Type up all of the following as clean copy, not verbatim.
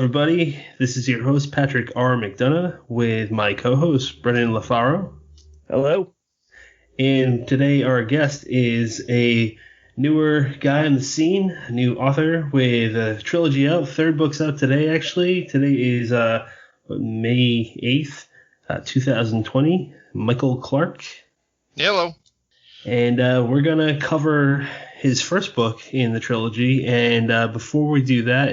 everybody. This is your host, Patrick R. McDonough, with my co-host, Brennan LaFaro. Hello. And today our guest is a newer guy on the scene, a new author with a trilogy out. Third book's out today, actually. Today is May 8th, 2020. Michael Clark. Hello. And we're going to cover his first book in the trilogy, and before we do that,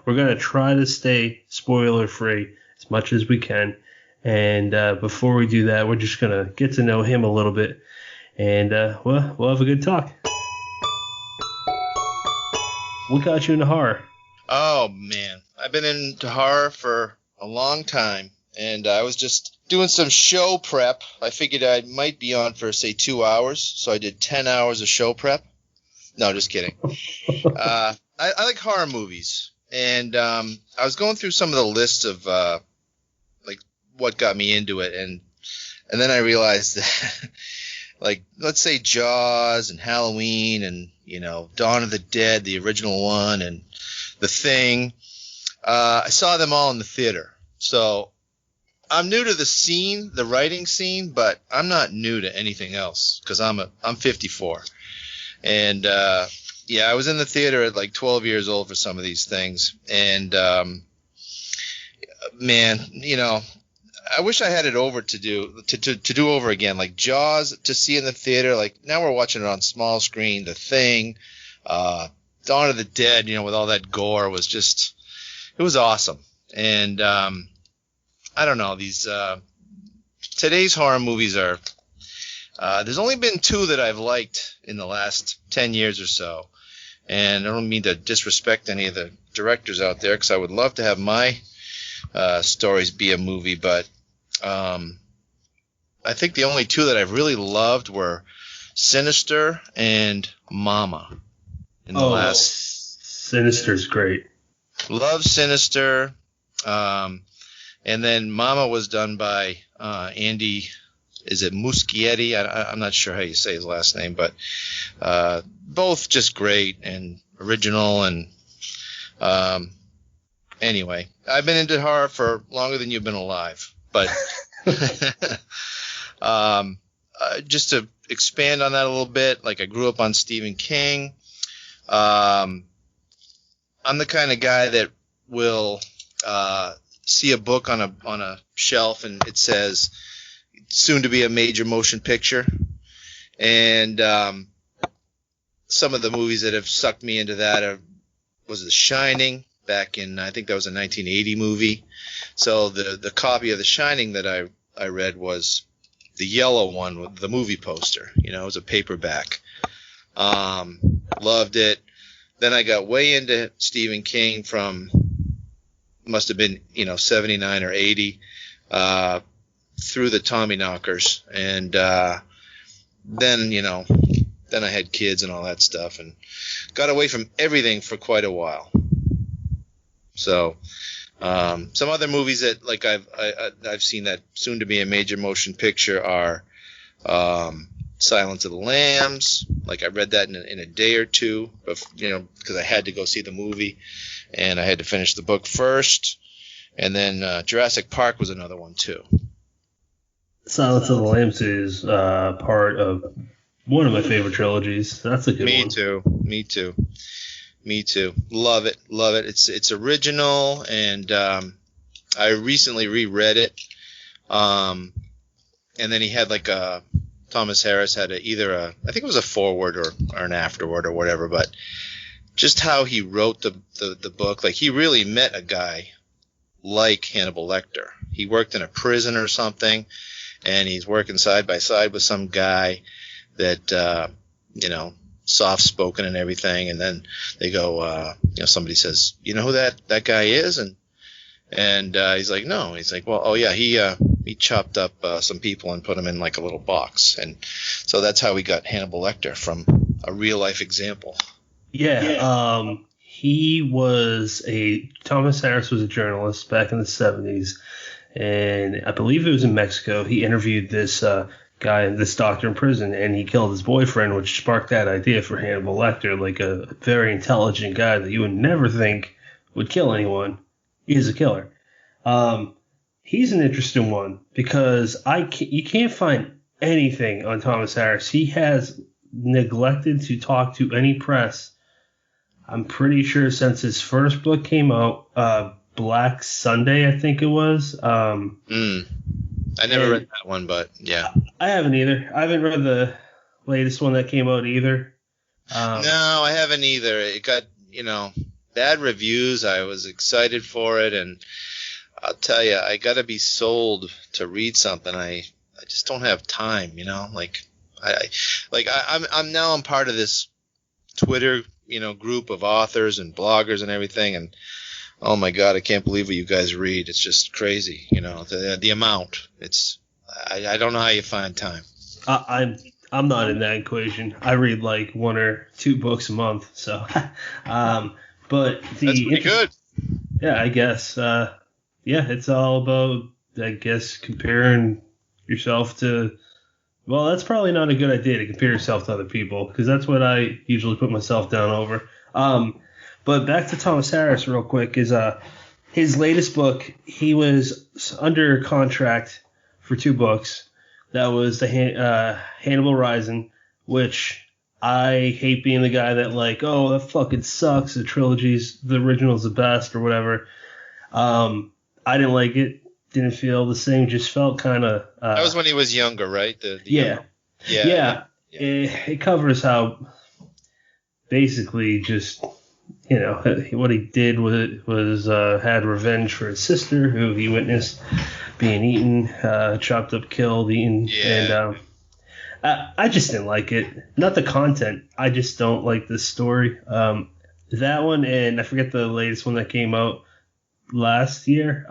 we're gonna try to stay spoiler free as much as we can. And before we do that, we're just gonna get to know him a little bit, and we'll have a good talk. What got you into horror? Oh man, I've been into horror for a long time, and I was just doing some show prep. I figured I might be on for say 2 hours, so I did 10 hours of show prep. No, just kidding. I like horror movies, and I was going through some of the lists of like what got me into it, and then I realized that, like, let's say Jaws and Halloween and Dawn of the Dead, the original one, and The Thing. I saw them all in the theater, so I'm new to the scene, the writing scene, but I'm not new to anything else because I'm 54. And, I was in the theater at like 12 years old for some of these things. And, man, I wish I had it over to do over again. Like Jaws to see in the theater. Like now we're watching it on small screen. The Thing, Dawn of the Dead, with all that gore it was awesome. And, I don't know, these, today's horror movies are, there's only been 2 that I've liked in the last 10 years or so. And I don't mean to disrespect any of the directors out there because I would love to have my stories be a movie. But I think the only 2 that I've really loved were Sinister and Mama. Sinister's great. Love Sinister. And then Mama was done by Andy... Is it Muschietti? I'm not sure how you say his last name, but both just great and original. And anyway, I've been into horror for longer than you've been alive. But just to expand on that a little bit, like I grew up on Stephen King. I'm the kind of guy that will see a book on a shelf and it says, soon to be a major motion picture, and some of the movies that have sucked me into that was The Shining back in, I think that was a 1980 movie. So the copy of The Shining that I read was the yellow one with the movie poster. It was a paperback. Loved it. Then I got way into Stephen King from must have been 79 or 80. Through the Tommyknockers, and then I had kids and all that stuff, and got away from everything for quite a while. So some other movies that like I've seen that soon to be a major motion picture are Silence of the Lambs. Like I read that in a day or two, because I had to go see the movie, and I had to finish the book first. And then Jurassic Park was another one too. Silence of the Lambs is part of one of my favorite trilogies. That's a good one. Me too. Love it. It's original, and I recently reread it. And then he had like Thomas Harris had I think it was a foreword or an afterword or whatever, but just how he wrote the book, like he really met a guy like Hannibal Lecter. He worked in a prison or something. And he's working side by side with some guy that, soft-spoken and everything. And then they go, somebody says, you know who that guy is? And he's like, no. He's like, well, oh, yeah, he chopped up some people and put them in like a little box. And so that's how we got Hannibal Lecter, from a real-life example. Yeah. Thomas Harris was a journalist back in the 70s. And I believe it was in Mexico. He interviewed this this doctor in prison, and he killed his boyfriend, which sparked that idea for Hannibal Lecter, like a very intelligent guy that you would never think would kill anyone. He's a killer. He's an interesting one because you can't find anything on Thomas Harris. He has neglected to talk to any press. I'm pretty sure since his first book came out, Black Sunday, I think it was. I never read that one, but yeah. I haven't either. I haven't read the latest one that came out either. No, I haven't either. It got, bad reviews. I was excited for it, and I'll tell you, I got to be sold to read something. I just don't have time, I'm part of this Twitter, group of authors and bloggers and everything, and oh my God, I can't believe what you guys read. It's just crazy, the amount. I don't know how you find time. I'm not in that equation. I read like 1 or 2 books a month, so but that's pretty good. Yeah, I guess. It's all about, I guess, comparing yourself to. Well, that's probably not a good idea to compare yourself to other people, because that's what I usually put myself down over. But back to Thomas Harris real quick, is his latest book, he was under contract for 2 books. That was the Hannibal Rising, which I hate being the guy that that fucking sucks. The original's the best or whatever. I didn't like it. Didn't feel the same. Just felt kind of. That was when he was younger, right? Yeah. It covers how basically just what he did was had revenge for his sister, who he witnessed being eaten, chopped up, killed, eaten, and I just didn't like it. Not the content. I just don't like the story. That one, and I forget the latest one that came out last year.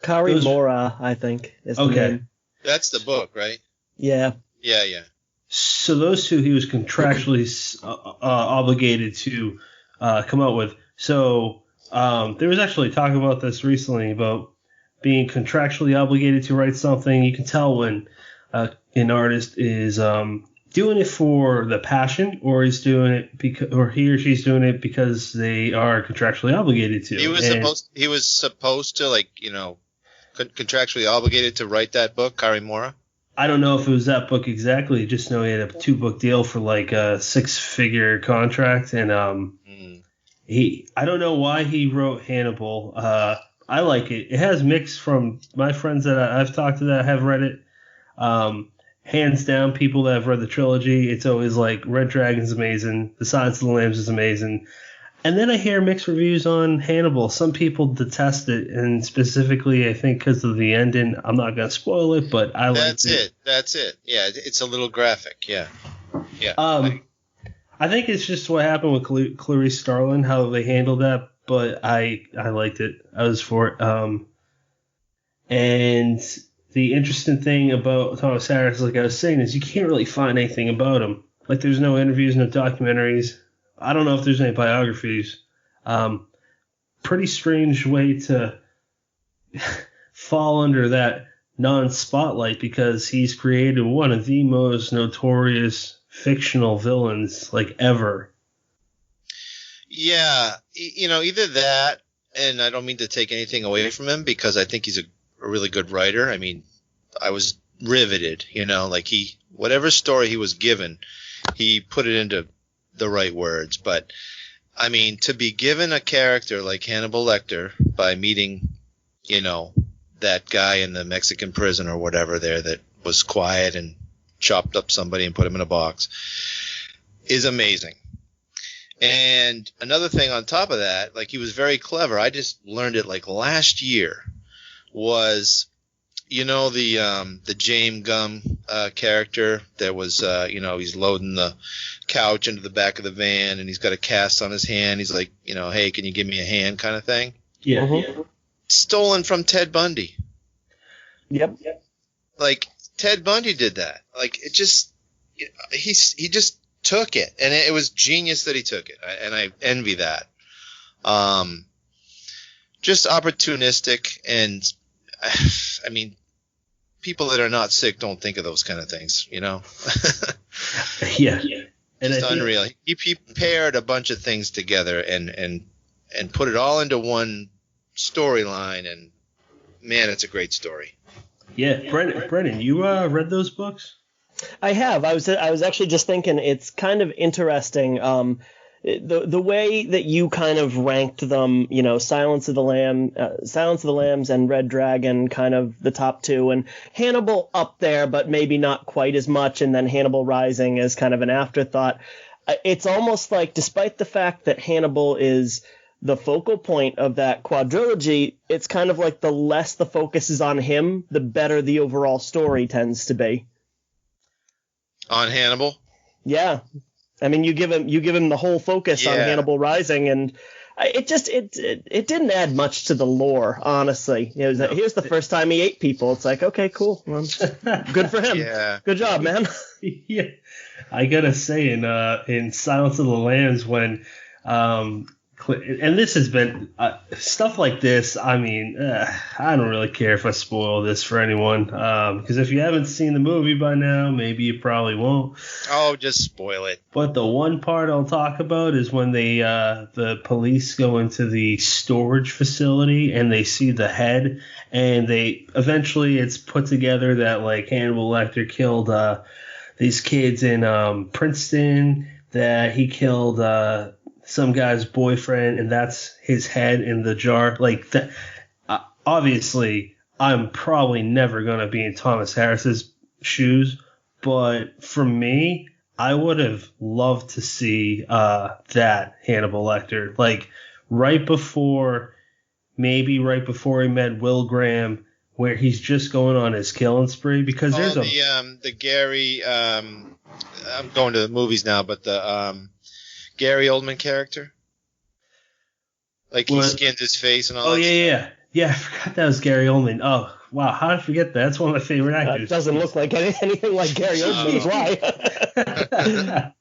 Kari Mora, I think, is the name. That's the book, right? Yeah. Yeah. So those 2 he was contractually obligated to come out with. So there was actually talk about this recently about being contractually obligated to write something. You can tell when an artist is doing it for the passion, or he's doing it or he or she's doing it because they are contractually obligated to. He was supposed to contractually obligated to write that book, Kari Mora. I don't know if it was that book exactly. Just know he had a 2-book deal for like a 6-figure contract, and I don't know why he wrote Hannibal. I like it. It has mixed from my friends that I've talked to that have read it. Hands down, people that have read the trilogy, it's always like Red Dragon's amazing, The Silence of the Lambs is amazing. And then I hear mixed reviews on Hannibal. Some people detest it, and specifically, I think because of the ending. I'm not going to spoil it, but I like it. That's it. Yeah, it's a little graphic. Yeah. I think it's just what happened with Clarice Starling, how they handled that, but I liked it. I was for it. And the interesting thing about Thomas Harris, like I was saying, is you can't really find anything about him. Like, there's no interviews, no documentaries. I don't know if there's any biographies. Pretty strange way to fall under that non-spotlight, because he's created one of the most notorious fictional villains ever. Yeah, either that, and I don't mean to take anything away from him, because I think he's a really good writer. I mean, I was riveted, whatever story he was given, he put it into the right words. But I mean, to be given a character like Hannibal Lecter by meeting, that guy in the Mexican prison or whatever there that was quiet and chopped up somebody and put him in a box, is amazing. And another thing on top of that, he was very clever. I just learned it last year, was, the James Gum character that was, he's loading the couch into the back of the van, and he's got a cast on his hand. He's like, hey, can you give me a hand kind of thing? Yeah. Mm-hmm. Stolen from Ted Bundy. Yep. Ted Bundy did that. It just, he just took it, and it was genius that he took it, and I envy that. Just opportunistic, and I mean, people that are not sick don't think of those kind of things, Yeah. And it's unreal. He paired a bunch of things together and put it all into one storyline, and man, it's a great story. Yeah, Brennan, you read those books? I have. I was actually just thinking it's kind of interesting. The way that you kind of ranked them, Silence of the Lambs and Red Dragon, kind of the top two, and Hannibal up there, but maybe not quite as much, and then Hannibal Rising as kind of an afterthought. It's almost like, despite the fact that Hannibal is the focal point of that quadrilogy, it's kind of like the less the focus is on him, the better the overall story tends to be. On Hannibal? Yeah. I mean, you give him the whole focus on Hannibal Rising, and it didn't add much to the lore, honestly. It was here's the first time he ate people. It's like, okay, cool. Well, good for him. Yeah. Good job, man. Yeah. I gotta say, in Silence of the Lambs, when and this has been stuff like this. I mean, I don't really care if I spoil this for anyone, because if you haven't seen the movie by now, maybe you probably won't. Oh, just spoil it. But the one part I'll talk about is when the police go into the storage facility and they see the head, and eventually it's put together that like Hannibal Lecter killed these kids in Princeton, that he killed some guy's boyfriend, and that's his head in the jar. Like that. Obviously, I'm probably never gonna be in Thomas Harris's shoes, but for me, I would have loved to see that Hannibal Lecter, like right before he met Will Graham, where he's just going on his killing spree, because there's the Gary. I'm going to the movies now, but the Gary Oldman character, like he skinned his face and all. Oh yeah. I forgot that was Gary Oldman. Oh wow, how did I forget that? That's one of my favorite actors. Doesn't look like anything like Gary Oldman. Why?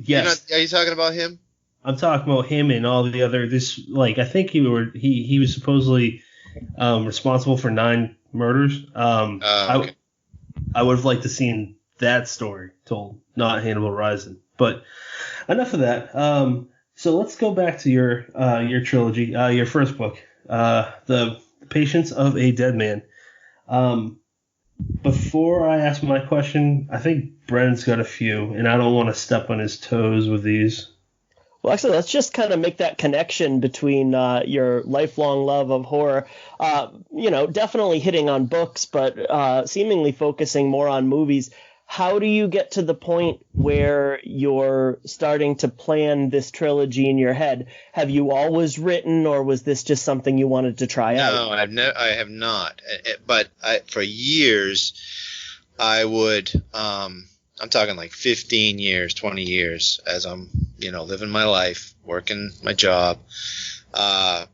Yes. Are you talking about him? I'm talking about him and all the other. I think he was supposedly responsible for 9 murders. Okay. I would have liked to seen that story told, not Hannibal Rising. But enough of that. So let's go back to your trilogy, your first book, The Patience of a Dead Man. Before I ask my question, I think Brennan's got a few, and I don't want to step on his toes with these. Well, actually, let's just kind of make that connection between your lifelong love of horror, definitely hitting on books, but seemingly focusing more on movies. How do you get to the point where you're starting to plan this trilogy in your head? Have you always written, or was this just something you wanted to try out? No, I have not. But for years, I would. I'm talking like 15 years, 20 years, as I'm, living my life, working my job. The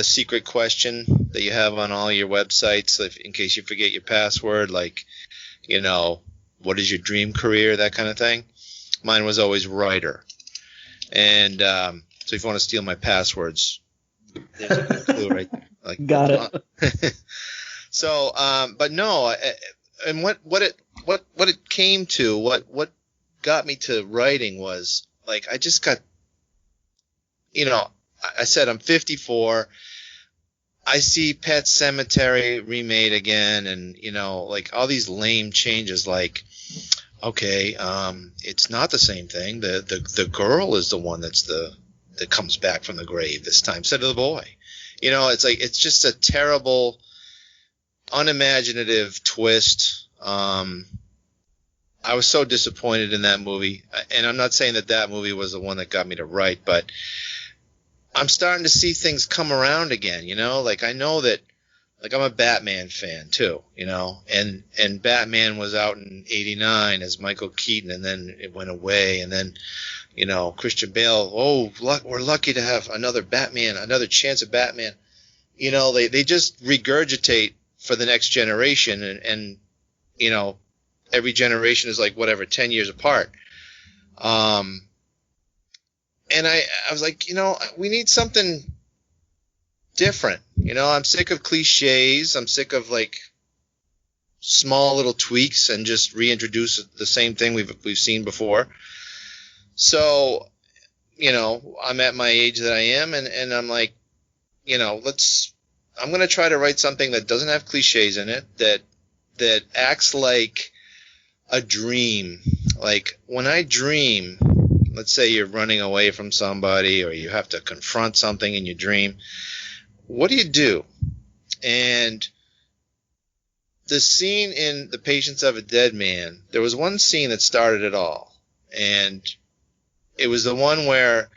secret question that you have on all your websites, in case you forget your password, like, what is your dream career, that kind of thing. Mine was always writer. And so if you want to steal my passwords, there's a good clue right there. Like, got it. So, but no, and what it came to, what got me to writing was, like, I just got, I said I'm 54. I see Pet Sematary remade again, and like all these lame changes. Like, okay, it's not the same thing. The girl is the one that comes back from the grave this time instead of the boy. It's like it's just a terrible, unimaginative twist. I was so disappointed in that movie, and I'm not saying that movie was the one that got me to write, but I'm starting to see things come around again, like I know that, like I'm a Batman fan too, and Batman was out in '89 as Michael Keaton, and then it went away, and then, Christian Bale, we're lucky to have another Batman, another chance at Batman. They just regurgitate for the next generation, and every generation is like 10 years apart. And I was like, we need something different. I'm sick of cliches. I'm sick of like small little tweaks and just reintroduce the same thing we've seen before. So, I'm at my age that I am, and I'm like, I'm going to try to write something that doesn't have cliches in it, that acts like a dream. Like when I dream, let's say you're running away from somebody or you have to confront something in your dream, what do? And the scene in The Patience of a Dead Man, there was one scene that started it all. And it was the one where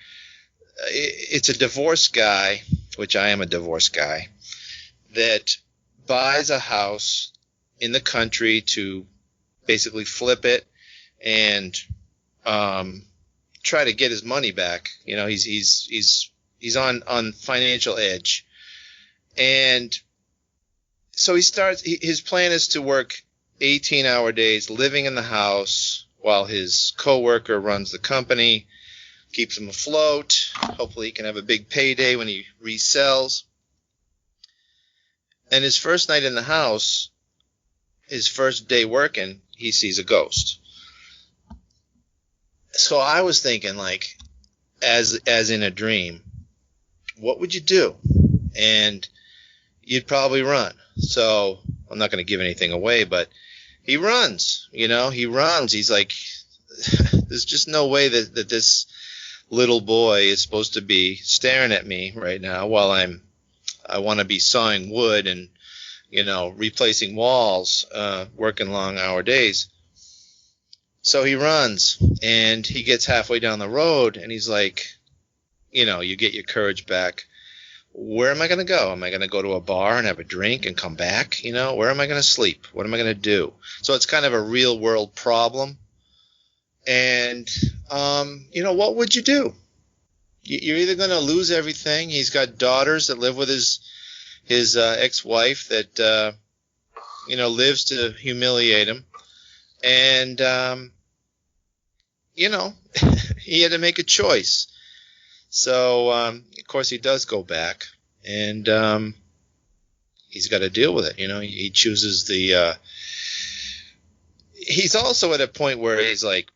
it's a divorced guy, which I am a divorced guy, that buys a house in the country to basically flip it and try to get his money back. You know, he's on financial edge. And so his plan is to work 18-hour days living in the house while his coworker runs the company, keeps him afloat. Hopefully he can have a big payday when he resells. And his first night in the house, his first day working, he sees a ghost. So I was thinking, like, as in a dream, what would you do? And you'd probably run. So I'm not going to give anything away, but he runs. He runs. He's like, there's just no way that this little boy is supposed to be staring at me right now while I want to be sawing wood and, replacing walls, working long hour days. So he runs and he gets halfway down the road and he's like, you get your courage back. Where am I going to go? Am I going to go to a bar and have a drink and come back? Where am I going to sleep? What am I going to do? So it's kind of a real world problem. And, what would you do? You're either going to lose everything. He's got daughters that live with his ex-wife that, lives to humiliate him. And, he had to make a choice. So, of course, he does go back. And he's got to deal with it. He chooses he's also at a point where he's like,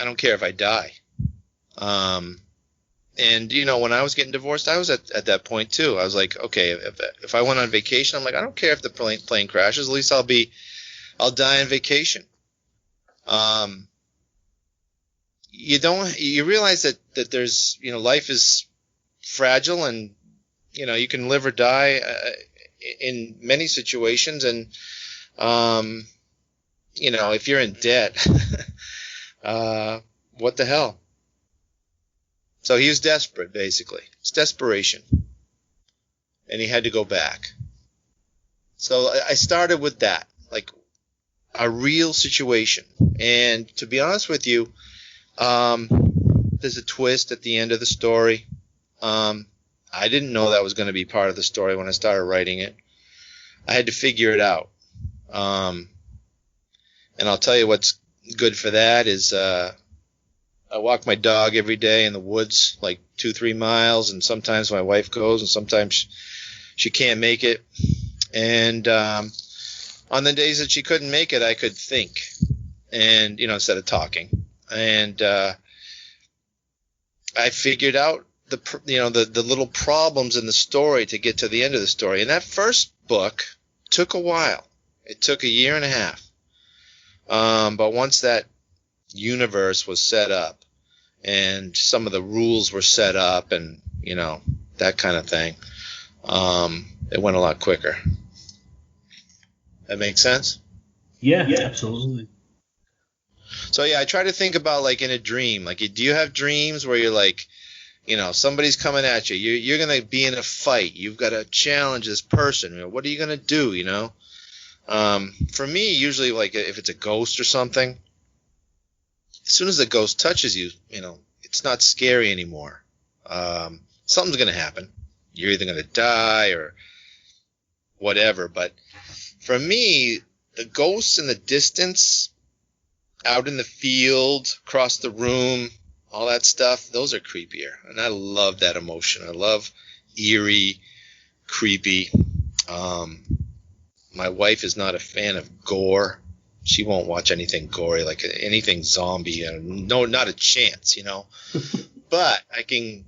I don't care if I die. And, when I was getting divorced, I was at that point too. I was like, okay, if I went on vacation, I'm like, I don't care if the plane crashes. At least I'll die on vacation. You realize that there's, if is fragile and, you can live or die in many situations. And, if you're in debt, what the hell? So he was desperate, basically. It's desperation. And he had to go back. So I started with that, like a real situation. And to be honest with you, there's a twist at the end of the story. I didn't know that was going to be part of the story when I started writing it. I had to figure it out. And I'll tell you what's good for that is I walk my dog every day in the woods, like 2-3 miles, and sometimes my wife goes, and sometimes she can't make it. And on the days that she couldn't make it, I could think, and instead of talking. And I figured out the little problems in the story to get to the end of the story. And that first book took a while. It took 1.5 years. But once that universe was set up and some of the rules were set up and, that kind of thing, it went a lot quicker. That makes sense? Yeah, absolutely. So, yeah, I try to think about, like, in a dream. Like, do you have dreams where you're like, somebody's coming at you. You're going to be in a fight. You've got to challenge this person. What are you going to do, For me, usually, like, if it's a ghost or something, as soon as the ghost touches you, it's not scary anymore. Something's going to happen. You're either going to die or whatever. But for me, the ghosts in the distance, out in the field, across the room, all that stuff, those are creepier. And I love that emotion. I love eerie, creepy. My wife is not a fan of gore. She won't watch anything gory, like anything zombie. No, not a chance, But I can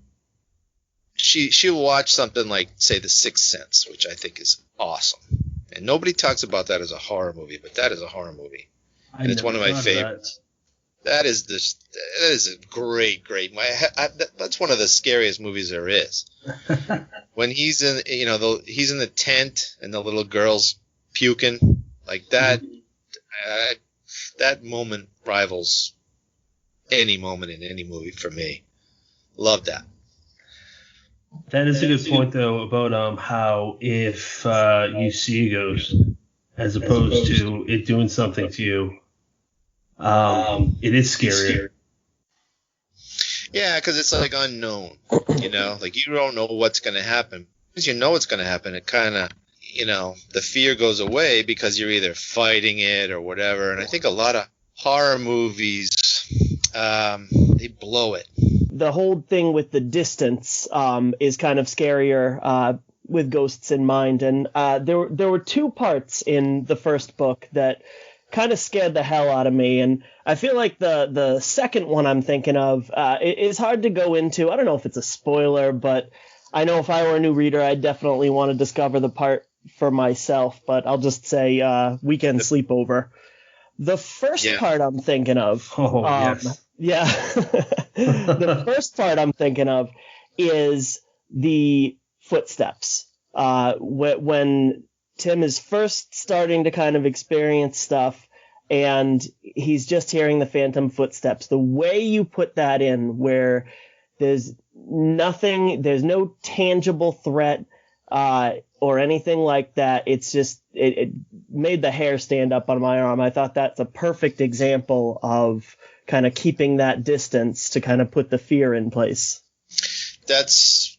she'll watch something like, say, The Sixth Sense, which I think is awesome. And nobody talks about that as a horror movie, but that is a horror movie. And it's one of my favorites. That is a great. That's one of the scariest movies there is. When he's in, he's in the tent and the little girl's puking like that. That moment rivals any moment in any movie for me. Love that. That is a good point, though, about how if you see a ghost, as opposed to it doing something to you, it is scarier. Yeah, because it's like unknown, like you don't know what's going to happen. Because you know what's going to happen, it kind of, the fear goes away because you're either fighting it or whatever. And I think a lot of horror movies, they blow it. The whole thing with the distance is kind of scarier with ghosts in mind. And there were two parts in the first book that kind of scared the hell out of me. And I feel like the second one I'm thinking of is hard to go into. I don't know if it's a spoiler, but I know if I were a new reader, I'd definitely want to discover the part for myself. But I'll just say Weekend Sleepover. The first part I'm thinking of. Yes. Yeah. The first part I'm thinking of is the footsteps. When Tim is first starting to kind of experience stuff and he's just hearing the phantom footsteps. The way you put that in where there's nothing, there's no tangible threat or anything like that. It's just, it made the hair stand up on my arm. I thought that's a perfect example of kind of keeping that distance to kind of put the fear in place. That's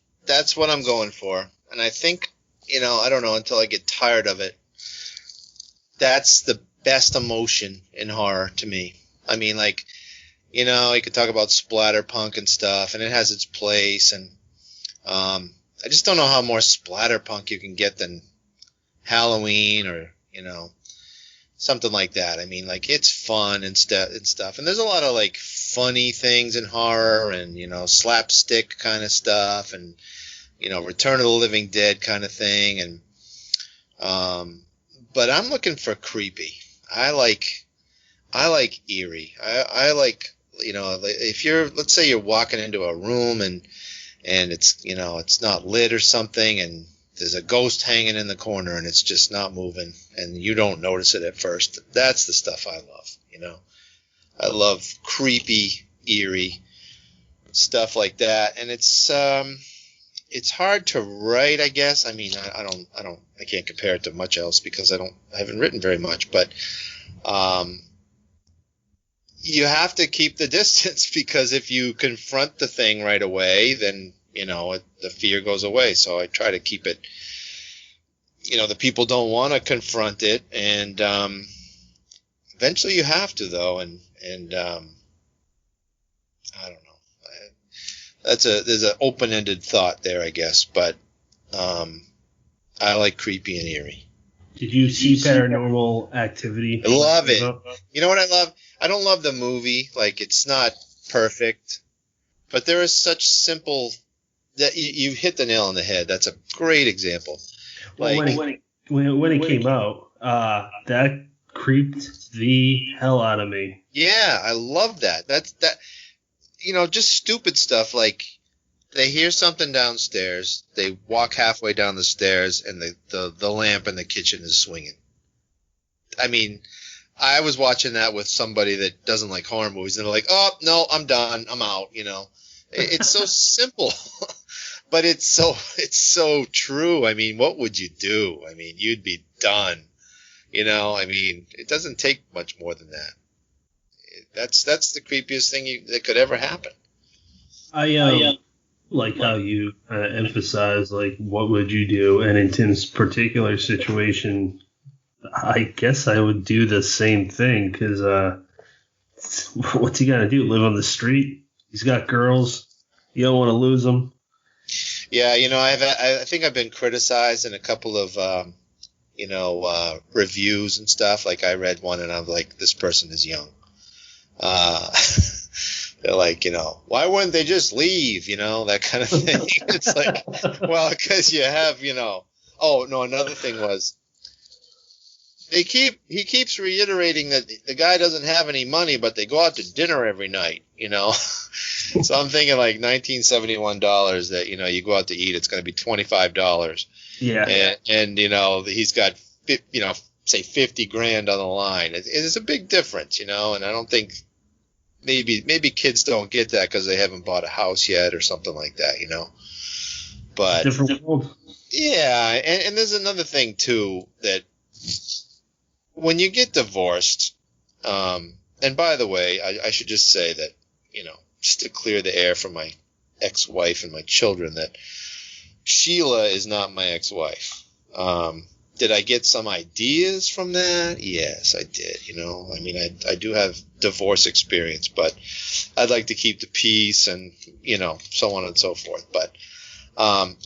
what I'm going for. And I think, I don't know, until I get tired of it, that's the best emotion in horror to me. I mean, like, you could talk about splatterpunk and stuff, and it has its place. And I just don't know how more splatterpunk you can get than Halloween or, something like that. I mean, like, it's fun and stuff. And there's a lot of, like, funny things in horror and, slapstick kind of stuff and, Return of the Living Dead kind of thing. And but I'm looking for creepy. I like eerie. I like, if let's say you're walking into a room and it's, it's not lit or something and there's a ghost hanging in the corner and it's just not moving and you don't notice it at first. That's the stuff I love, I love creepy, eerie stuff like that. And it's hard to write, I guess. I mean, I can't compare it to much else because I haven't written very much, but you have to keep the distance because if you confront the thing right away, then the fear goes away. So I try to keep it, the people don't want to confront it. And eventually you have to, though. And I don't know. There's an open-ended thought there, I guess. But I like creepy and eerie. Did you see Paranormal Activity? I love it. You know what I love? I don't love the movie. Like, it's not perfect. But there is such simple... That you hit the nail on the head. That's a great example. Like when it came out, that creeped the hell out of me. Yeah, I love that. That's just stupid stuff like they hear something downstairs, they walk halfway down the stairs, and the lamp in the kitchen is swinging. I mean, I was watching that with somebody that doesn't like horror movies, and they're like, "Oh no, I'm done. I'm out." It's so simple. But it's so true. I mean, what would you do? I mean, you'd be done. I mean, it doesn't take much more than that. That's the creepiest thing that could ever happen. I like how you emphasize, like, what would you do? And in Tim's particular situation, I guess I would do the same thing because what's he got to do? Live on the street? He's got girls. You don't want to lose them. Yeah, I think I've been criticized in a couple of, reviews and stuff. Like I read one and I'm like, this person is young. They're like, why wouldn't they just leave? That kind of thing. It's like, well, because you have, Oh no, another thing was he keeps reiterating that the guy doesn't have any money, but they go out to dinner every night. So I'm thinking like $1971 that you go out to eat, it's going to be $25. Yeah. And he's got say 50 grand on the line. It's a big difference, and I don't think maybe kids don't get that because they haven't bought a house yet or something like that, But different world. Yeah, and there's another thing too, that when you get divorced, and by the way, I should just say that, just to clear the air from my ex-wife and my children, that Sheila is not my ex-wife. Did I get some ideas from that? Yes, I did. I do have divorce experience, but I'd like to keep the peace and, so on and so forth. But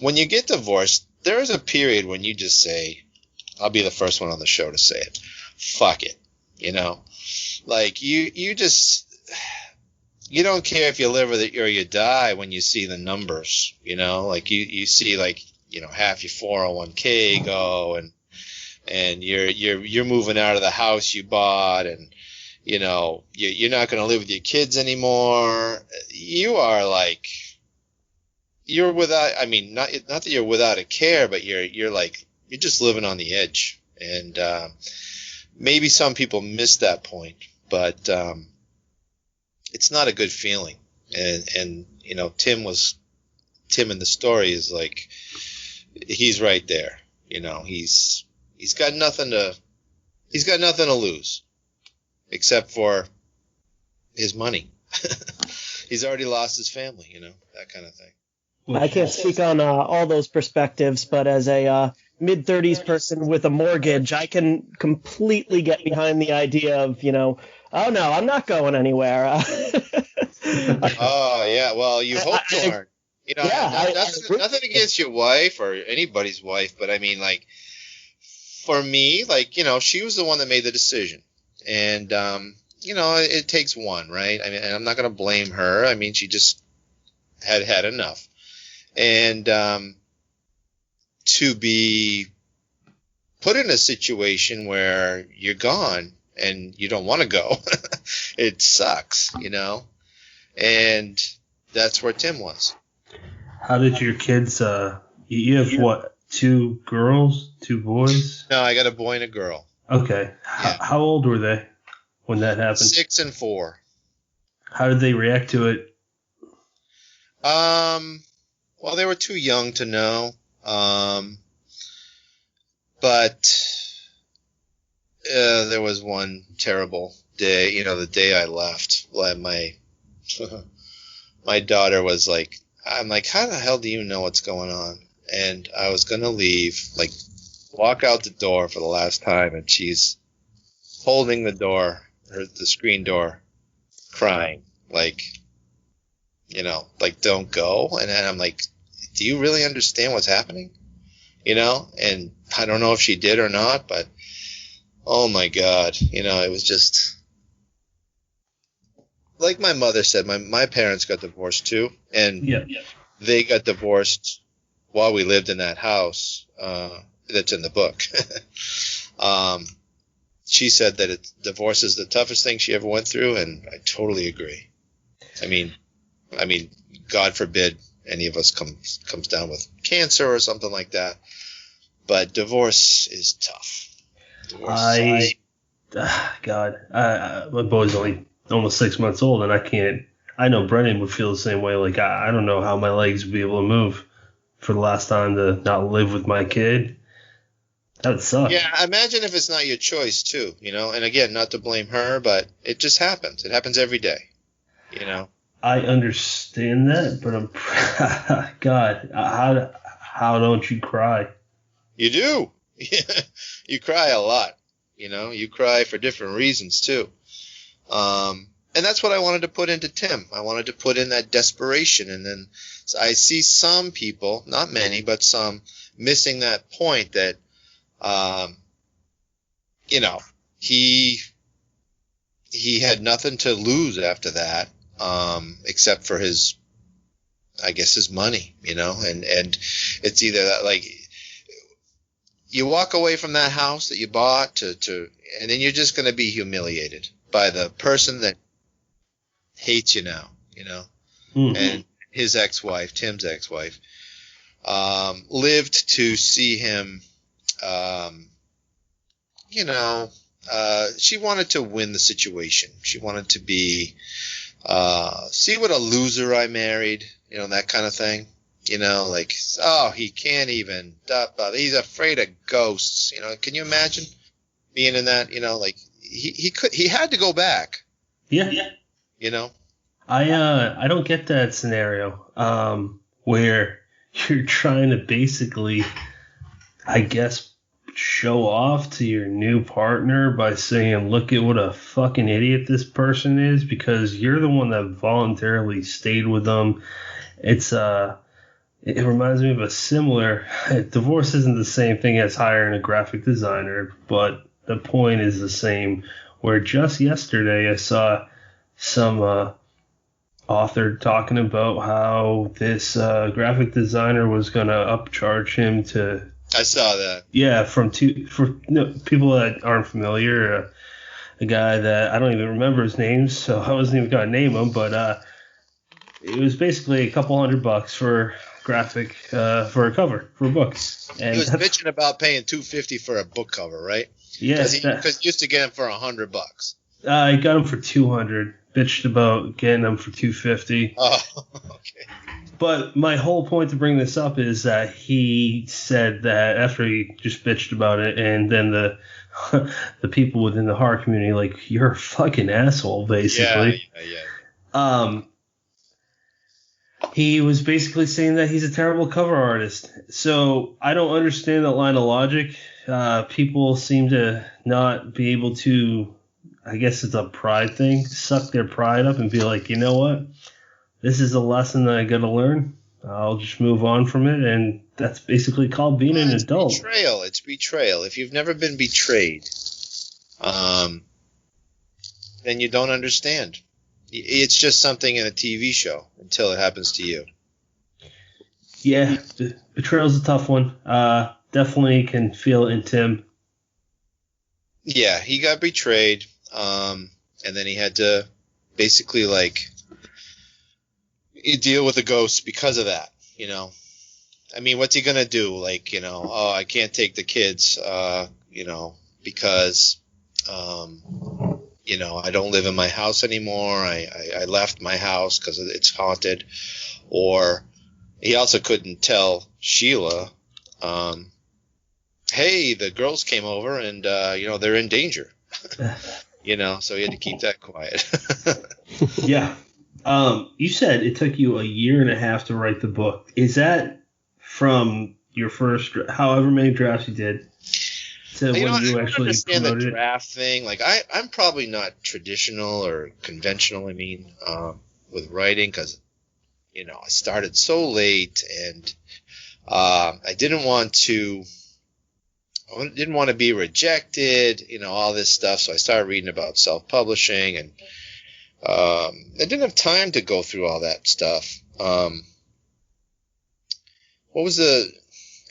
when you get divorced, there is a period when you just say, I'll be the first one on the show to say it, fuck it. Like you don't care if you live or you die when you see the numbers, like you see like, half your 401k go and you're moving out of the house you bought, and you're not going to live with your kids anymore. You are like, you're without, not that you're without a care, but you're just living on the edge. And maybe some people miss that point, but it's not a good feeling. And Tim in the story is like, he's right there. He's got nothing to lose except for his money. He's already lost his family, that kind of thing. I can't speak on all those perspectives, but as a mid-30s person with a mortgage, I can completely get behind the idea of, oh no, I'm not going anywhere. Oh yeah, well, you hope you aren't. Nothing against your wife or anybody's wife, but like, for me, like, she was the one that made the decision, and it takes one, right? And I'm not going to blame her. She just had enough. And to be put in a situation where you're gone and you don't want to go, it sucks, and that's where Tim was. How did your kids, you have what, 2 girls, 2 boys? No, I got a boy and a girl. Okay. Yeah. How old were they when that happened? 6 and 4. How did they react to it? Well, they were too young to know. But there was one terrible day, the day I left. My daughter was like, I'm like, how the hell do you know what's going on? And I was going to leave, like, walk out the door for the last time, and she's holding the door, or the screen door, crying, like, like, don't go. And then I'm like, do you really understand what's happening? And I don't know if she did or not, but oh my God, it was just like my mother said, my parents got divorced too. And they got divorced while we lived in that house, that's in the book. She said that divorce is the toughest thing she ever went through. And I totally agree. I mean, God forbid any of us comes down with cancer or something like that. But divorce is tough. My boy's only almost 6 months old, and I know Brennan would feel the same way. Like, I don't know how my legs would be able to move for the last time to not live with my kid. That would suck. Yeah, imagine if it's not your choice too, and again, not to blame her, but it just happens. It happens every day, I understand that, but God, how don't you cry? You do. You cry a lot. You cry for different reasons too. And that's what I wanted to put into Tim. I wanted to put in that desperation, and then I see some people, not many, but some, missing that point that, he had nothing to lose after that. except for his money, and it's either that, like, you walk away from that house that you bought and then you're just going to be humiliated by the person that hates you now, Mm-hmm. And his ex-wife, Tim's ex-wife, lived to see him, she wanted to win the situation. She wanted to be, see what a loser I married, that kind of thing. Like, oh, he can't even, he's afraid of ghosts. Can you imagine being in that, like, he had to go back. Yeah. I don't get that scenario, where you're trying to basically, I guess, show off to your new partner by saying, look at what a fucking idiot this person is, because you're the one that voluntarily stayed with them. It reminds me of a similar, divorce isn't the same thing as hiring a graphic designer, but the point is the same, where just yesterday I saw some author talking about how this graphic designer was going to upcharge him to... I saw that. Yeah, people that aren't familiar, a guy that I don't even remember his name, so I wasn't even going to name him, but it was basically a couple $100 for graphic, for a cover, for a book. And he was bitching about paying $250 for a book cover, right? Yeah. Because he used to get him for $100. I got him for $200. Bitched about getting them for $250. Oh, okay. But my whole point to bring this up is that he said that after he just bitched about it, and then the people within the horror community, like, you're a fucking asshole, basically. Yeah. He was basically saying that he's a terrible cover artist. So I don't understand that line of logic. People seem to not be able to, I guess it's a pride thing, suck their pride up and be like, you know what? This is a lesson that I got to learn. I'll just move on from it, and that's basically called being an adult. It's betrayal. If you've never been betrayed, then you don't understand. It's just something in a TV show until it happens to you. Yeah, betrayal's a tough one. Definitely can feel it in Tim. Yeah, he got betrayed, and then he had to basically, like, deal with the ghosts because of that, I mean, what's he going to do? Like, oh, I can't take the kids, because, I don't live in my house anymore. I left my house because it's haunted. Or he also couldn't tell Sheila, hey, the girls came over and, they're in danger. So he had to keep that quiet. Yeah. You said it took you a year and a half to write the book. Is that from your first, however many drafts you did, to when you actually understand promoted the draft thing? Like, I'm probably not traditional or conventional, with writing, because, I started so late, and I didn't want to be rejected, all this stuff. So I started reading about self-publishing, and I didn't have time to go through all that stuff.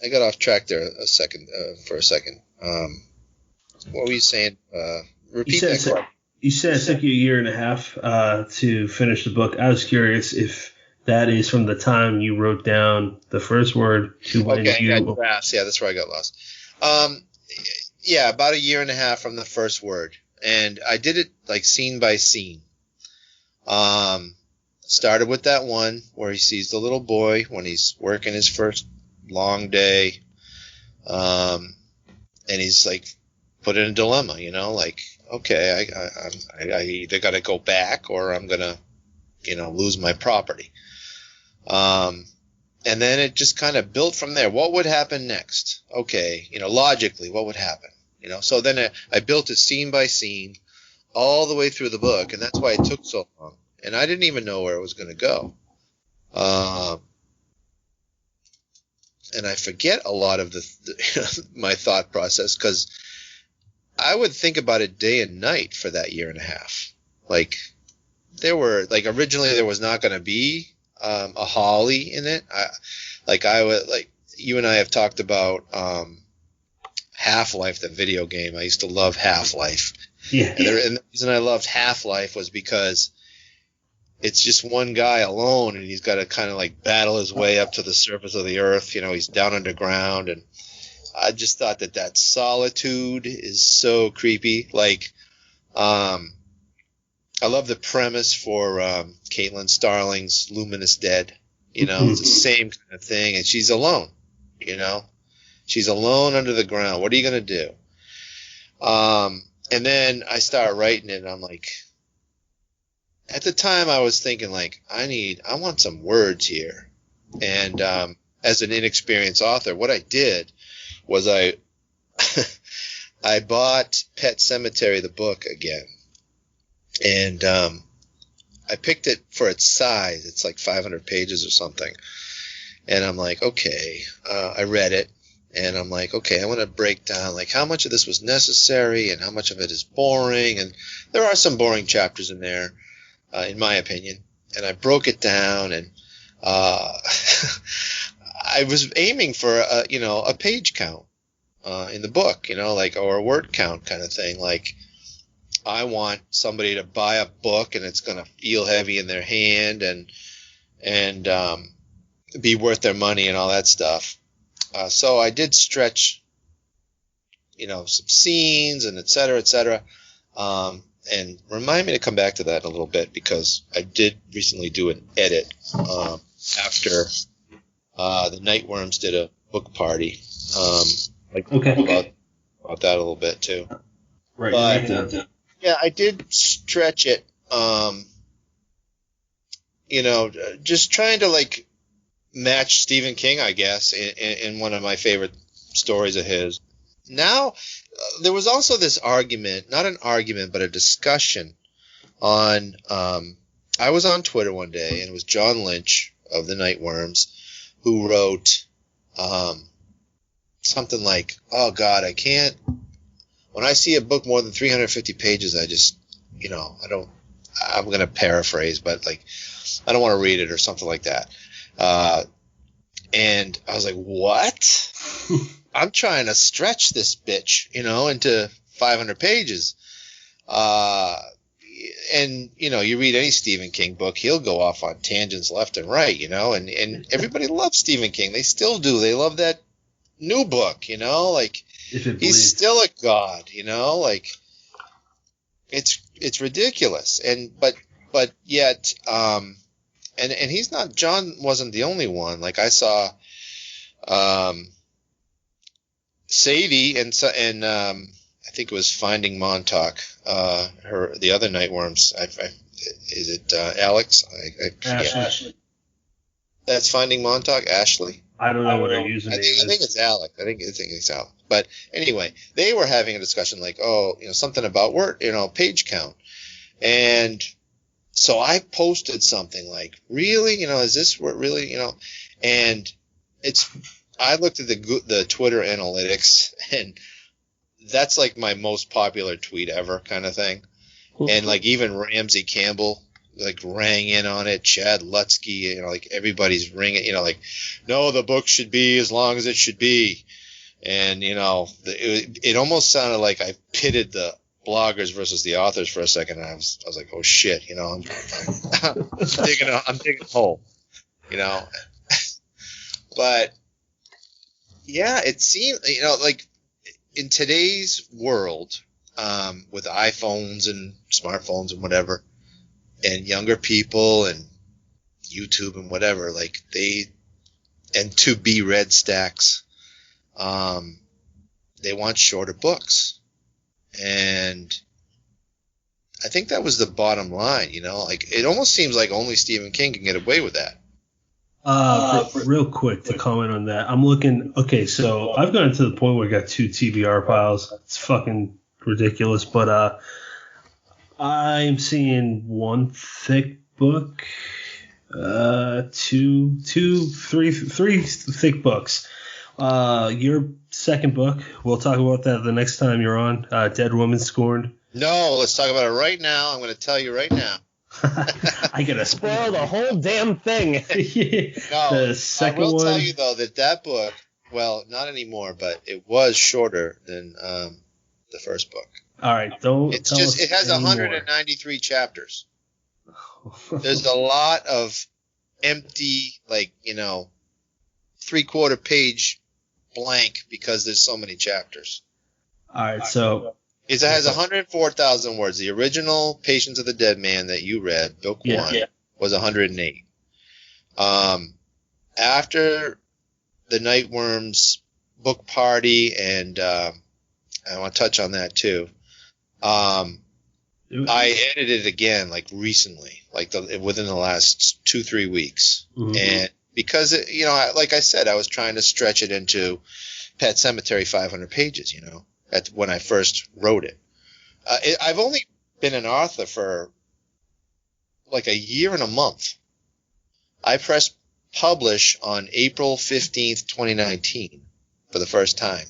I got off track there for a second. What were you saying? Repeat that question. You said it took you a year and a half to finish the book. I was curious if that is from the time you wrote down the first word to when you... Yeah, that's where I got lost. Yeah, about a year and a half from the first word. And I did it, like, scene by scene. Started with that one where he sees the little boy when he's working his first long day. And he's, like, put in a dilemma, like, okay, I either got to go back or I'm going to, lose my property. And then it just kind of built from there. What would happen next? Okay, logically, what would happen? So then I built it scene by scene all the way through the book, and that's why it took so long. And I didn't even know where it was going to go. And I forget a lot of my thought process, because I would think about it day and night for that year and a half. Like, there were, like, originally there was not going to be a Holly in it. You and I have talked about Half-Life, the video game. I used to love Half-Life. Yeah. And the reason I loved Half-Life was because it's just one guy alone, and he's got to kind of like battle his way up to the surface of the earth. You know, he's down underground, and I just thought that solitude is so creepy. Like, I love the premise for Caitlin Starling's Luminous Dead. You know, it's the same kind of thing, and she's alone. You know, she's alone under the ground. What are you gonna do? And then I start writing it, and I'm like, at the time I was thinking like, I want some words here. And as an inexperienced author, what I did was I bought Pet Sematary, the book, again. And I picked it for its size. It's like 500 pages or something. And I'm like, okay, I read it. And I'm like, okay, I want to break down like how much of this was necessary and how much of it is boring. And there are some boring chapters in there, in my opinion. And I broke it down, and I was aiming for a page count in the book, or a word count kind of thing. Like, I want somebody to buy a book and it's going to feel heavy in their hand and be worth their money and all that stuff. So I did stretch, some scenes and et cetera, and remind me to come back to that in a little bit, because I did recently do an edit after the Nightworms did a book party. About that a little bit too. Right. But, yeah, I did stretch it. Just trying to like match Stephen King, I guess, in one of my favorite stories of his. Now, there was also this argument, not an argument, but a discussion on, I was on Twitter one day, and it was John Lynch of the Nightworms who wrote something like, oh God, I can't, when I see a book more than 350 pages, I just, I'm going to paraphrase, but like, I don't want to read it or something like that. And I was like, what? I'm trying to stretch this bitch, into 500 pages. And, you read any Stephen King book, he'll go off on tangents left and right, and everybody loves Stephen King. They still do. They love that new book, like, he's still a god, like, it's ridiculous. But yet, and he's not, John wasn't the only one. Like, I saw, Sadie and I think it was Finding Montauk, the other Nightworms. Is it Alex? Ashley. That's Finding Montauk, Ashley. I don't know what her username is. I think it's Alex. I think it's Alex. But anyway, they were having a discussion like, something about word, page count. And so I posted something like, really, is this what really, and I looked at the Twitter analytics, and that's like my most popular tweet ever kind of thing. And like even Ramsey Campbell like rang in on it, Chad Lutsky, like everybody's ringing, like, no, the book should be as long as it should be. And, it almost sounded like I pitted the bloggers versus the authors for a second. And I was like, oh shit, I'm digging a hole, but yeah, it seemed, like in today's world, with iPhones and smartphones and whatever, and younger people and YouTube and whatever, like and to be read stacks, they want shorter books. And I think that was the bottom line, like it almost seems like only Stephen King can get away with that. Real quick to comment on that, I'm looking. Okay, so I've gotten to the point where I got 2 TBR piles. It's fucking ridiculous, but I'm seeing 1 thick book, 3 thick books. Your second book, we'll talk about that the next time you're on. Dead Woman Scorned. No, let's talk about it right now. I'm going to tell you right now. I gotta spoil the whole damn thing. No, The second I will one. tell you though that book, well, not anymore, but it was shorter than the first book. All right, don't. It's tell just us it has anymore. 193 chapters. There's a lot of empty, like, 3/4 page blank because there's so many chapters. All right, so It has 104,000 words. The original Patience of the Dead Man that you read, book 1, was 108. After the Nightworms book party, and I want to touch on that too. I edited it again, like recently, like within the last 2-3 weeks, and because like I said, I was trying to stretch it into Pet Sematary 500 pages, when I first wrote it. I've only been an author for like a year and a month. I pressed publish on April 15th, 2019 for the first time.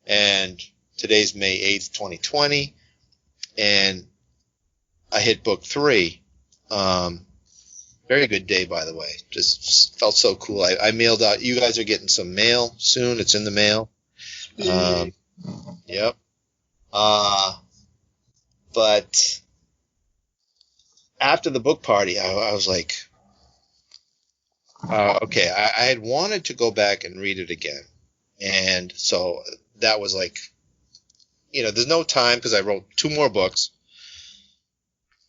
And today's May 8th, 2020. And I hit book 3. Very good day, by the way. Just felt so cool. I mailed out. You guys are getting some mail soon. It's in the mail. Yep. But after the book party, I was like, okay, I had wanted to go back and read it again. And so that was like, there's no time because I wrote 2 more books,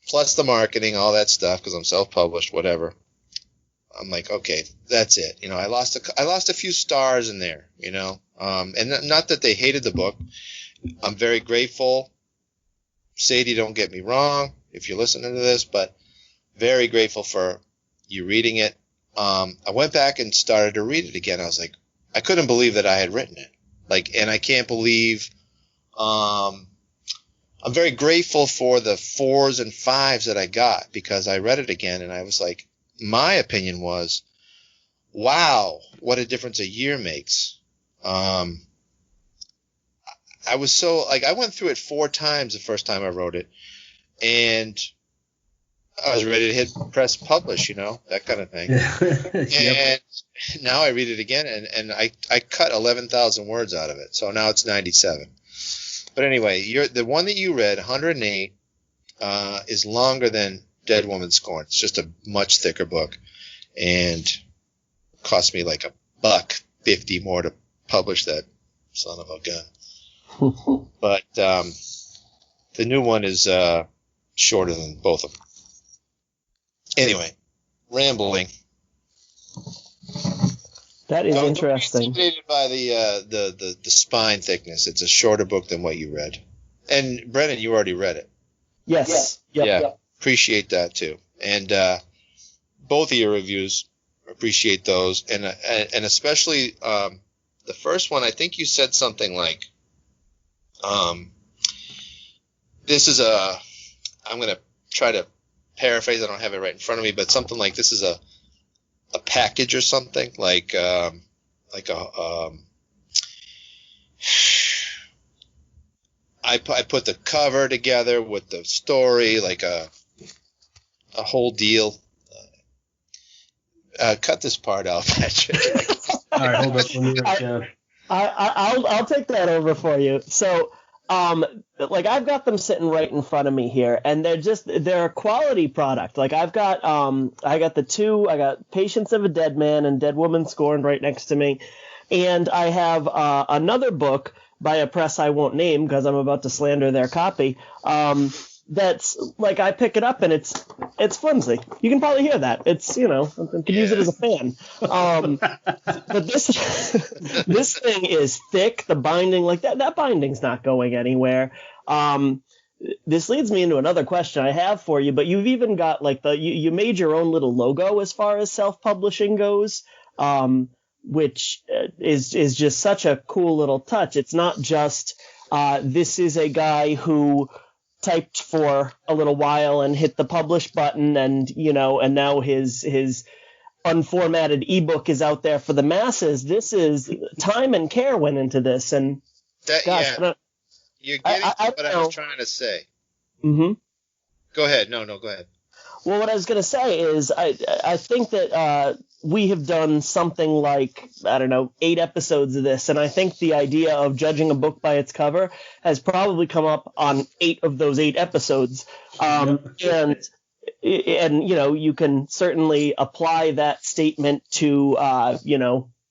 plus the marketing, all that stuff, because I'm self-published, whatever. I'm like, okay, that's it. I lost a few stars in there, and not that they hated the book. I'm very grateful. Sadie, don't get me wrong if you're listening to this, but very grateful for you reading it. I went back and started to read it again. I was like, I couldn't believe that I had written it. And I can't believe, I'm very grateful for the 4s and 5s that I got, because I read it again and I was like, my opinion was, wow, what a difference a year makes. I was so, I went through it 4 times the first time I wrote it, and I was ready to hit press publish, that kind of thing. And now I read it again, and I cut 11,000 words out of it, so now it's 97. But anyway, the one that you read, 108, is longer than Dead Woman Scorn. It's just a much thicker book, and cost me like $1.50 more to publish that son of a gun. But the new one is shorter than both of them. Anyway, rambling. That is interesting. Don't be intimidated by the spine thickness. It's a shorter book than what you read. And Brennan, you already read it. Yes. Yep. Appreciate that too. And both of your reviews, appreciate those. And especially the first one, I think you said something like, this is I'm going to try to paraphrase. I don't have it right in front of me, but something like this is a package or something, like I put the cover together with the story, like a whole deal. Cut this part out, Patrick. All right, hold up. Let me write down. I'll take that over for you. So, I've got them sitting right in front of me here, and they're a quality product. Like I got the 2, I got Patience of a Dead Man and Dead Woman Scorned right next to me, and I have another book by a press I won't name because I'm about to slander their copy. That's like I pick it up and it's flimsy. You can probably hear that. It's I can use it as a fan. But this thing is thick. The binding, like that binding's not going anywhere. This leads me into another question I have for you. But you've even got you made your own little logo as far as self-publishing goes, which is just such a cool little touch. It's not just this is a guy who typed for a little while and hit the publish button and now his unformatted ebook is out there for the masses. This is time and care went into this, and gosh, you're getting what I was trying to say. Mm-hmm. Go ahead. No, go ahead. Well, what I was going to say is I think that we have done something like, I don't know, 8 episodes of this, and I think the idea of judging a book by its cover has probably come up on 8 of those 8 episodes. And you can certainly apply that statement to,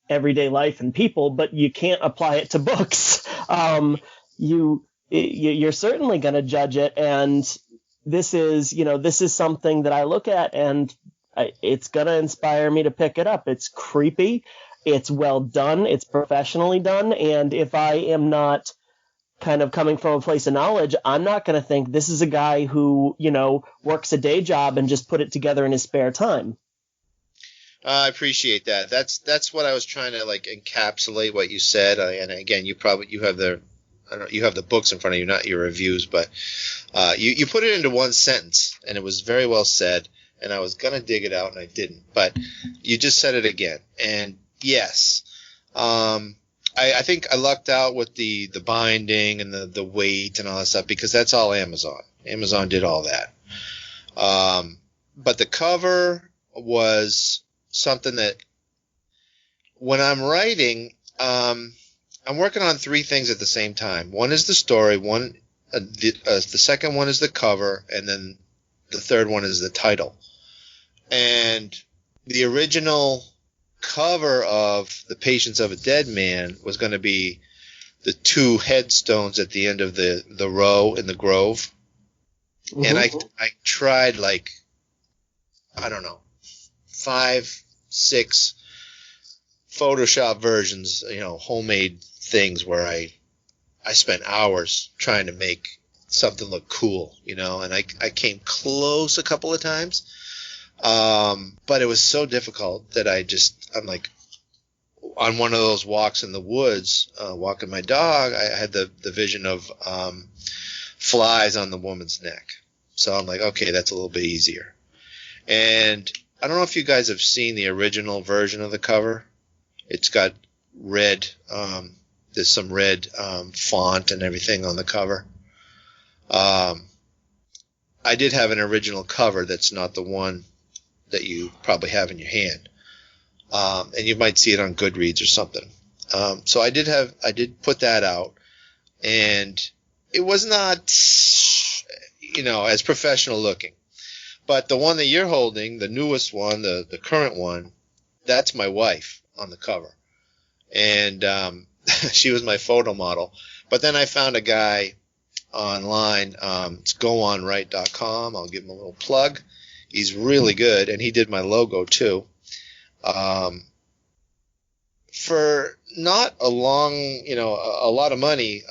everyday life and people, but you can't apply it to books. You're certainly going to judge it, and this is something that I look at, and it's going to inspire me to pick it up. It's creepy. It's well done. It's professionally done. And if I am not kind of coming from a place of knowledge, I'm not going to think this is a guy who, works a day job and just put it together in his spare time. I appreciate that. That's what I was trying to encapsulate what you said. And again, you have the books in front of you, not your reviews, but you put it into one sentence, and it was very well said. And I was gonna dig it out, and I didn't. But you just said it again. And yes, I think I lucked out with the binding and the weight and all that stuff, because that's all Amazon. Amazon did all that. But the cover was something that, when I'm writing, I'm working on 3 things at the same time. One is the story, the second one is the cover, and then the third one is the title. And the original cover of The Patience of a Dead Man was going to be the 2 headstones at the end of the row in the grove. Mm-hmm. And I tried 5, 6 Photoshop versions, homemade things where I spent hours trying to make something look cool, and I came close a couple of times. But it was so difficult that I'm like, on one of those walks in the woods, walking my dog, I had the vision of flies on the woman's neck. So I'm like, okay, that's a little bit easier. And I don't know if you guys have seen the original version of the cover. It's got red, there's some red font and everything on the cover. I did have an original cover that's not the one that you probably have in your hand. And you might see it on Goodreads or something. So I did put that out, and it was not, as professional looking. But the one that you're holding, the newest one, the current one, that's my wife on the cover. And she was my photo model. But then I found a guy online, it's goonright.com. I'll give him a little plug. He's really good, and he did my logo too. For not a long, a lot of money,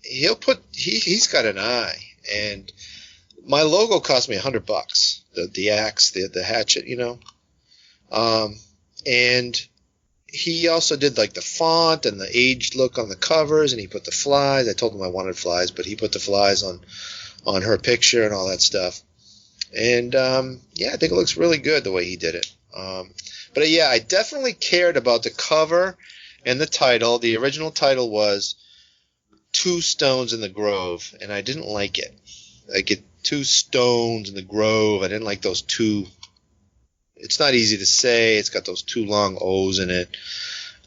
he's got an eye, and my logo cost me $100. The axe, the hatchet, and he also did the font and the aged look on the covers, and he put the flies. I told him I wanted flies, but he put the flies on her picture and all that stuff. And I think it looks really good the way he did it. But yeah, I definitely cared about the cover and the title. The original title was 2 Stones in the Grove, and I didn't like it. 2 stones in the grove. I didn't like those 2. It's not easy to say. It's got those 2 long O's in it.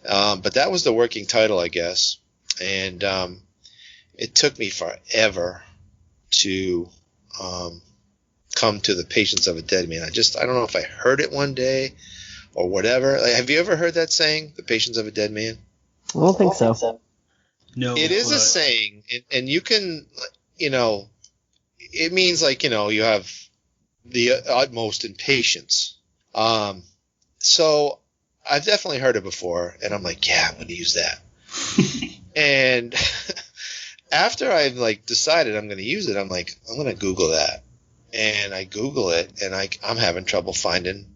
But that was the working title, I guess. And it took me forever to come to The Patience of a Dead Man. I don't know if I heard it one day or whatever. Have you ever heard that saying, The Patience of a Dead Man? I don't think so. No. It is a saying, and you can, it means you have the utmost impatience. So I've definitely heard it before, and I'm like, yeah, I'm going to use that. And after I've decided I'm going to use it, I'm like, I'm going to Google that. And I Google it, and I'm having trouble finding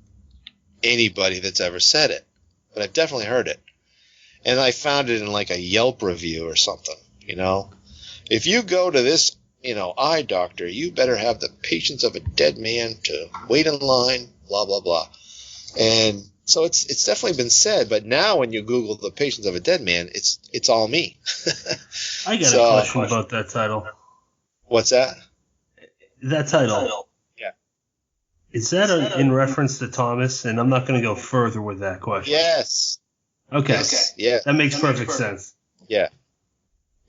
anybody that's ever said it. But I've definitely heard it. And I found it in a Yelp review or something, If you go to this, eye doctor, you better have the patience of a dead man to wait in line, blah, blah, blah. And so it's definitely been said, but now when you Google The Patience of a Dead Man, it's all me. I got a question about that title. What's that? That title. Yeah. Is that in reference to Thomas? And I'm not going to go further with that question. Yes. Okay. Yeah. That makes perfect sense. Yeah.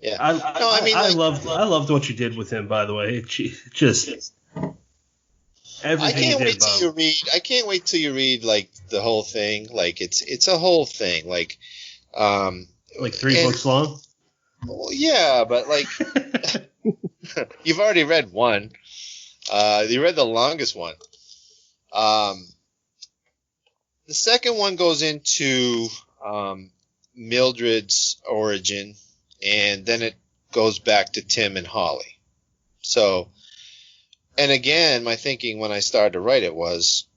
Yeah. I loved what you did with him, by the way. It just everything you did, Bob. I can't wait till you read like the whole thing. Like it's a whole thing. Like 3 books long. Well, yeah, but like you've already read one. You read the longest one. The second one goes into Mildred's origin, and then it goes back to Tim and Holly. So, and again, my thinking when I started to write it was,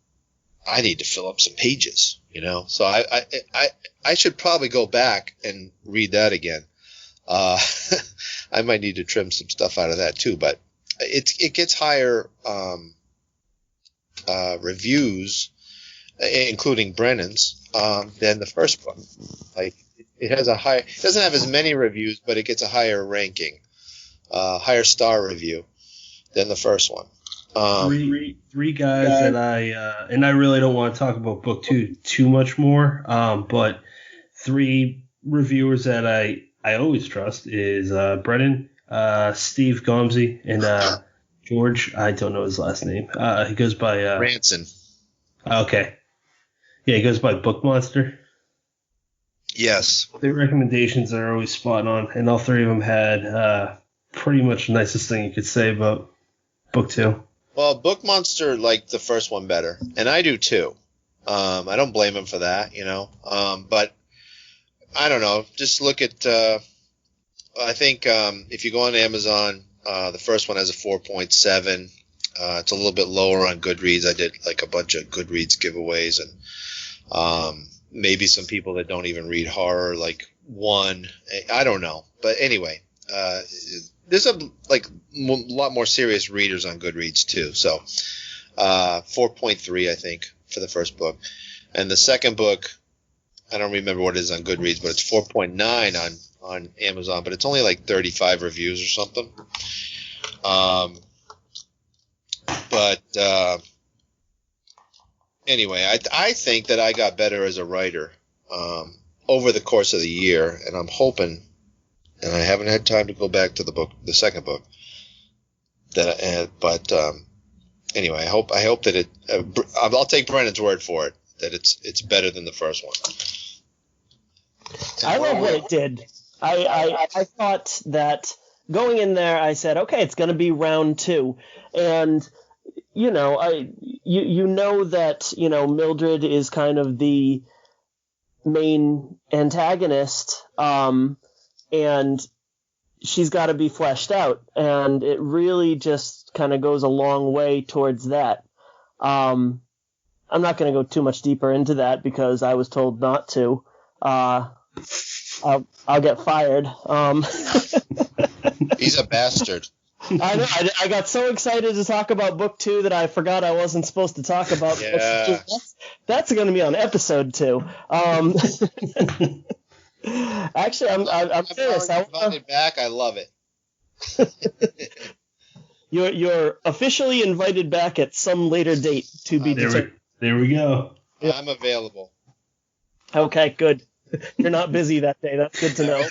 I need to fill up some pages, you know. So I should probably go back and read that again. I might need to trim some stuff out of that too, but it gets higher reviews, including Brennan's, than the first book. Like it doesn't have as many reviews, but it gets a higher ranking, higher star review than the first one. Three guys that I really don't want to talk about book 2 too much more, but 3 reviewers that I always trust is Brennan, Steve Gomsey, and George. I don't know his last name. He goes by Ranson. Okay. Yeah, he goes by Book Monster. Yes. Their recommendations are always spot on, and all 3 of them had pretty much the nicest thing you could say about book 2. Well, Book Monster liked the first one better, and I do too. I don't blame him for that, you know. But I don't know. Just look at. I think if you go on Amazon, the first one has a 4.7. It's a little bit lower on Goodreads. I did like a bunch of Goodreads giveaways, and maybe some people that don't even read horror like won. I don't know, but anyway, there's a lot more serious readers on Goodreads too. So 4.3 I think for the first book, and the second book I don't remember what it is on Goodreads, but it's 4.9 on Amazon, but it's only like 35 reviews or something. But anyway, I think that I got better as a writer over the course of the year, and I'm hoping, and I haven't had time to go back to the second book. But anyway, I hope that it. I'll take Brennan's word for it that it's better than the first one. I love what it did. I thought that going in there, I said, okay, it's going to be round 2, and you know, you know that Mildred is kind of the main antagonist, and she's got to be fleshed out, and it really just kind of goes a long way towards that. I'm not going to go too much deeper into that because I was told not to. I'll get fired. He's a bastard. I know. I got so excited to talk about book 2 that I forgot I wasn't supposed to talk about book 2. That's going to be on episode 2. Actually, I'm serious. I invited back. I love it. You're officially invited back at some later date to be determined. There we go. I'm available. Okay, good. You're not busy that day. That's good to know.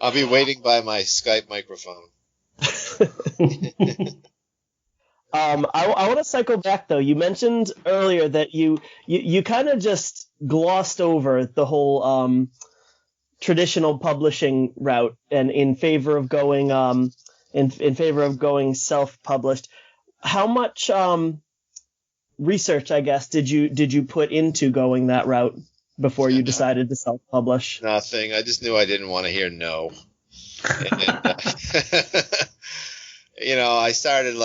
I'll be waiting by my Skype microphone. I want to cycle back though. You mentioned earlier that you kind of just glossed over the whole traditional publishing route and in favor of going self-published. How much research, I guess, did you put into going that route before you decided to self-publish? Nothing. I just knew I didn't want to hear no. And, I started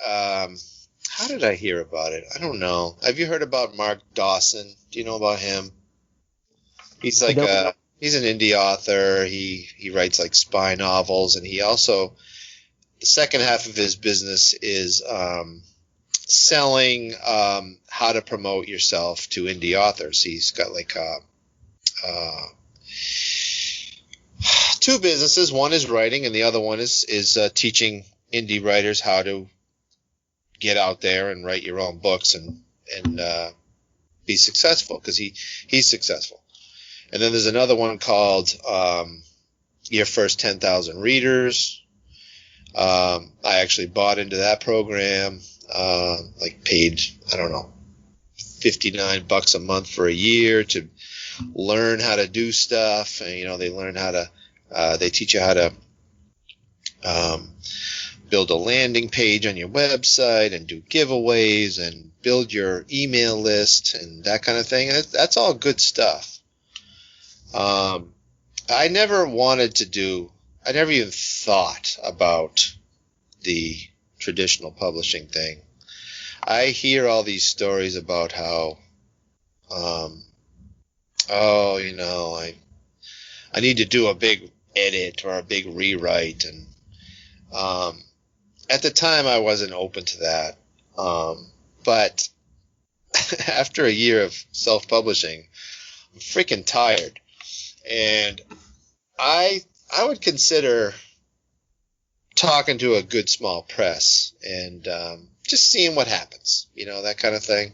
how did I hear about it? I don't know. Have you heard about Mark Dawson? Do you know about him? He's he's an indie author. He writes like spy novels, and he also, the second half of his business is selling how to promote yourself to indie authors. He's got two businesses. One is writing, and the other one is teaching indie writers how to get out there and write your own books and be successful, because he's successful. And then there's another one called Your First 10,000 Readers. I actually bought into that program, paid, I don't know, $59 a month for a year to learn how to do stuff. And, they learn how to, they teach you how to build a landing page on your website and do giveaways and build your email list and that kind of thing. And that's all good stuff. I never even thought about the traditional publishing thing. I hear all these stories about how, I need to do a big edit or a big rewrite. And at the time, I wasn't open to that. But after a year of self-publishing, I'm freaking tired. And I would consider talking to a good small press and just seeing what happens, that kind of thing.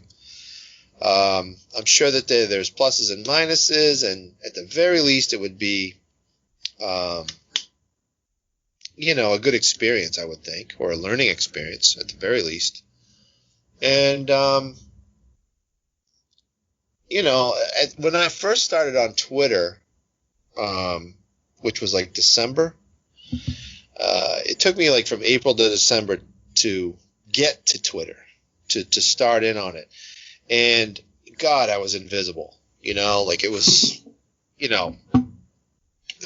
I'm sure that there's pluses and minuses, and at the very least it would be, a good experience, I would think, or a learning experience at the very least. And, when I first started on Twitter, which was like December, it took me from April to December to get to Twitter, to start in on it. And God, I was invisible, it was,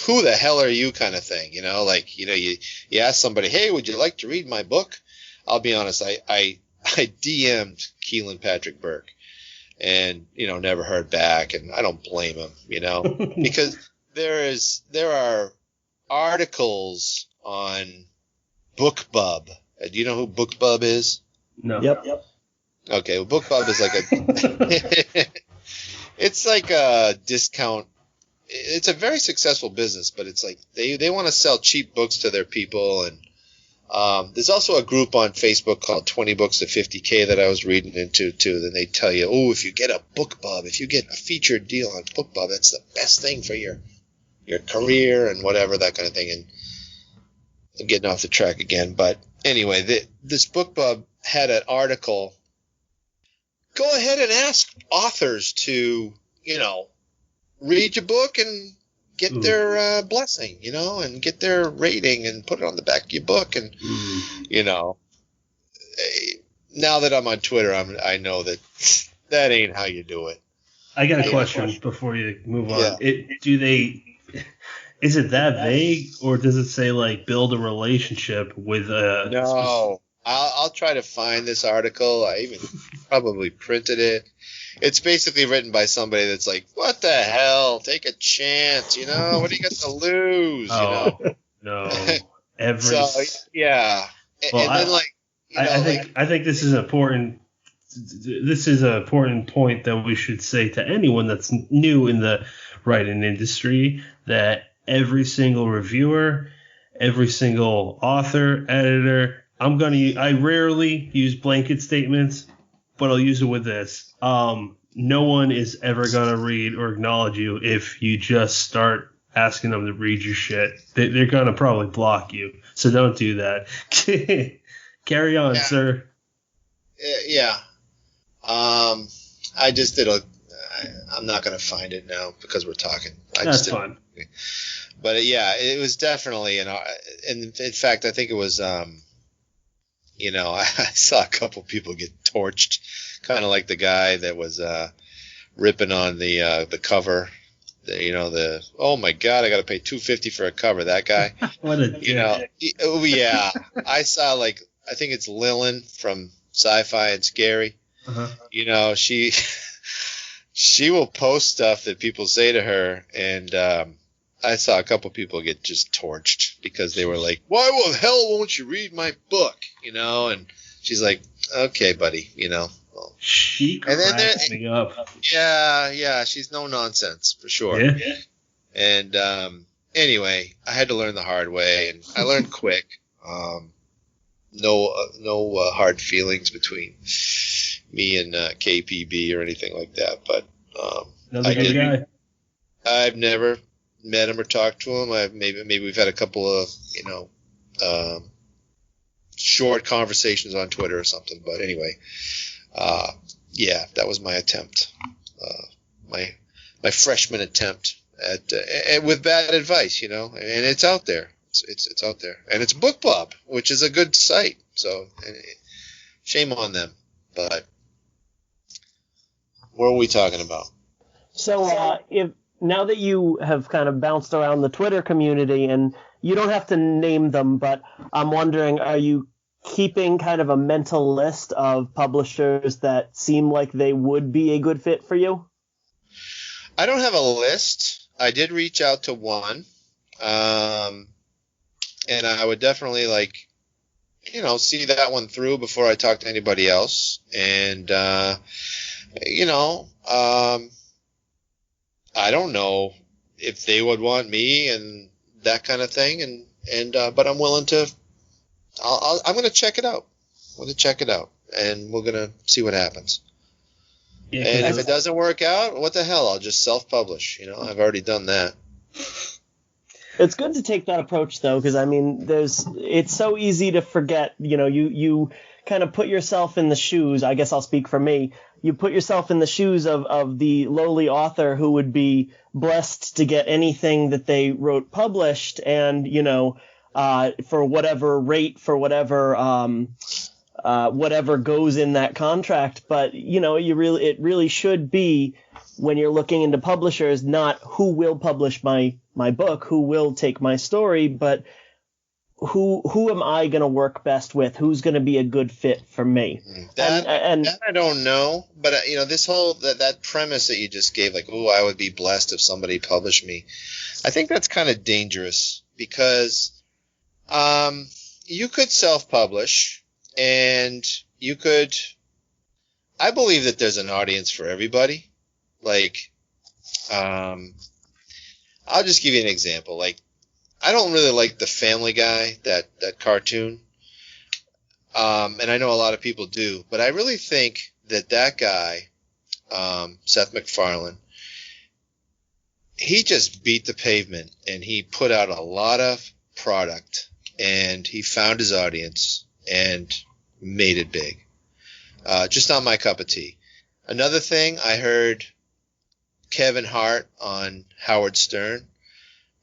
who the hell are you kind of thing, you ask somebody, hey, would you like to read my book? I'll be honest, I DM'd Keelan Patrick Burke and, never heard back, and I don't blame him, because there are articles on BookBub. Do you know who BookBub is? No. Yep. Okay, well, BookBub is it's like a discount. It's a very successful business, but it's they want to sell cheap books to their people. And there's also a group on Facebook called 20 Books to 50K that I was reading into too. Then they tell you, oh, if you get a BookBub, if you get a featured deal on BookBub, that's the best thing for your career and whatever, that kind of thing. And I'm getting off the track again, but anyway, this BookBub had an article. Go ahead and ask authors to, read your book and get their blessing, and get their rating and put it on the back of your book. And, now that I'm on Twitter, I know that ain't how you do it. I got a question before you move on. Yeah. Is it that vague, or does it say build a relationship with a? No, I'll try to find this article. I even probably printed it. It's basically written by somebody that's what the hell? Take a chance, What do you got to lose? Oh, no. So yeah, well, I think this is important. This is an important point that we should say to anyone that's new in the writing industry, that every single reviewer, every single author, editor, I rarely use blanket statements, but I'll use it with this. No one is ever going to read or acknowledge you if you just start asking them to read your shit. They're going to probably block you. So don't do that. Carry on, sir. Yeah. I just did I'm not going to find it now because we're talking. That's fine. But yeah, it was definitely and in fact, I think it was, I saw a couple people get torched, kind of like the guy that was ripping on the cover. Oh my God, I got to pay $250 for a cover. That guy. What a yeah. I saw I think it's Lillian from Sci-Fi and Scary. Uh-huh. She will post stuff that people say to her, and I saw a couple people get just torched because they were like, "Why the hell won't you read my book?" And she's like, "Okay, buddy, Well, she cracks me up. Yeah, she's no nonsense for sure. Yeah. And anyway, I had to learn the hard way, and I learned quick. no hard feelings between me and KPB or anything like that. But Another good guy. I've never met him or talked to him. Maybe we've had a couple of short conversations on Twitter or something. But anyway, yeah, that was my attempt, my freshman attempt at with bad advice, and it's out there. It's out there, and it's BookBub, which is a good site. So shame on them. But what are we talking about? So if now that you have kind of bounced around the Twitter community, and you don't have to name them, but I'm wondering, are you keeping kind of a mental list of publishers that seem like they would be a good fit for you? I don't have a list. I did reach out to one. And I would definitely see that one through before I talk to anybody else. And, I don't know if they would want me and that kind of thing. But I'm willing to, I'm going to check it out. I'm going to check it out, and we're going to see what happens. Yeah, and if it doesn't work out, what the hell? I'll just self-publish. I've already done that. It's good to take that approach, though, because, it's so easy to forget. You kind of put yourself in the shoes. I guess I'll speak for me. You put yourself in the shoes of the lowly author who would be blessed to get anything that they wrote published, and, for whatever rate, for whatever goes in that contract. But, it really should be, when you're looking into publishers, not who will publish my book, who will take my story, but who am I going to work best with? Who's going to be a good fit for me? That I don't know, but this whole that premise that you just gave, I would be blessed if somebody published me. I think that's kind of dangerous, because you could self-publish, and you could. I believe that there's an audience for everybody. I'll just give you an example. I don't really like the Family Guy, that cartoon. And I know a lot of people do, but I really think that guy, Seth MacFarlane, he just beat the pavement, and he put out a lot of product, and he found his audience and made it big. Just not my cup of tea. Another thing, I heard Kevin Hart on Howard Stern,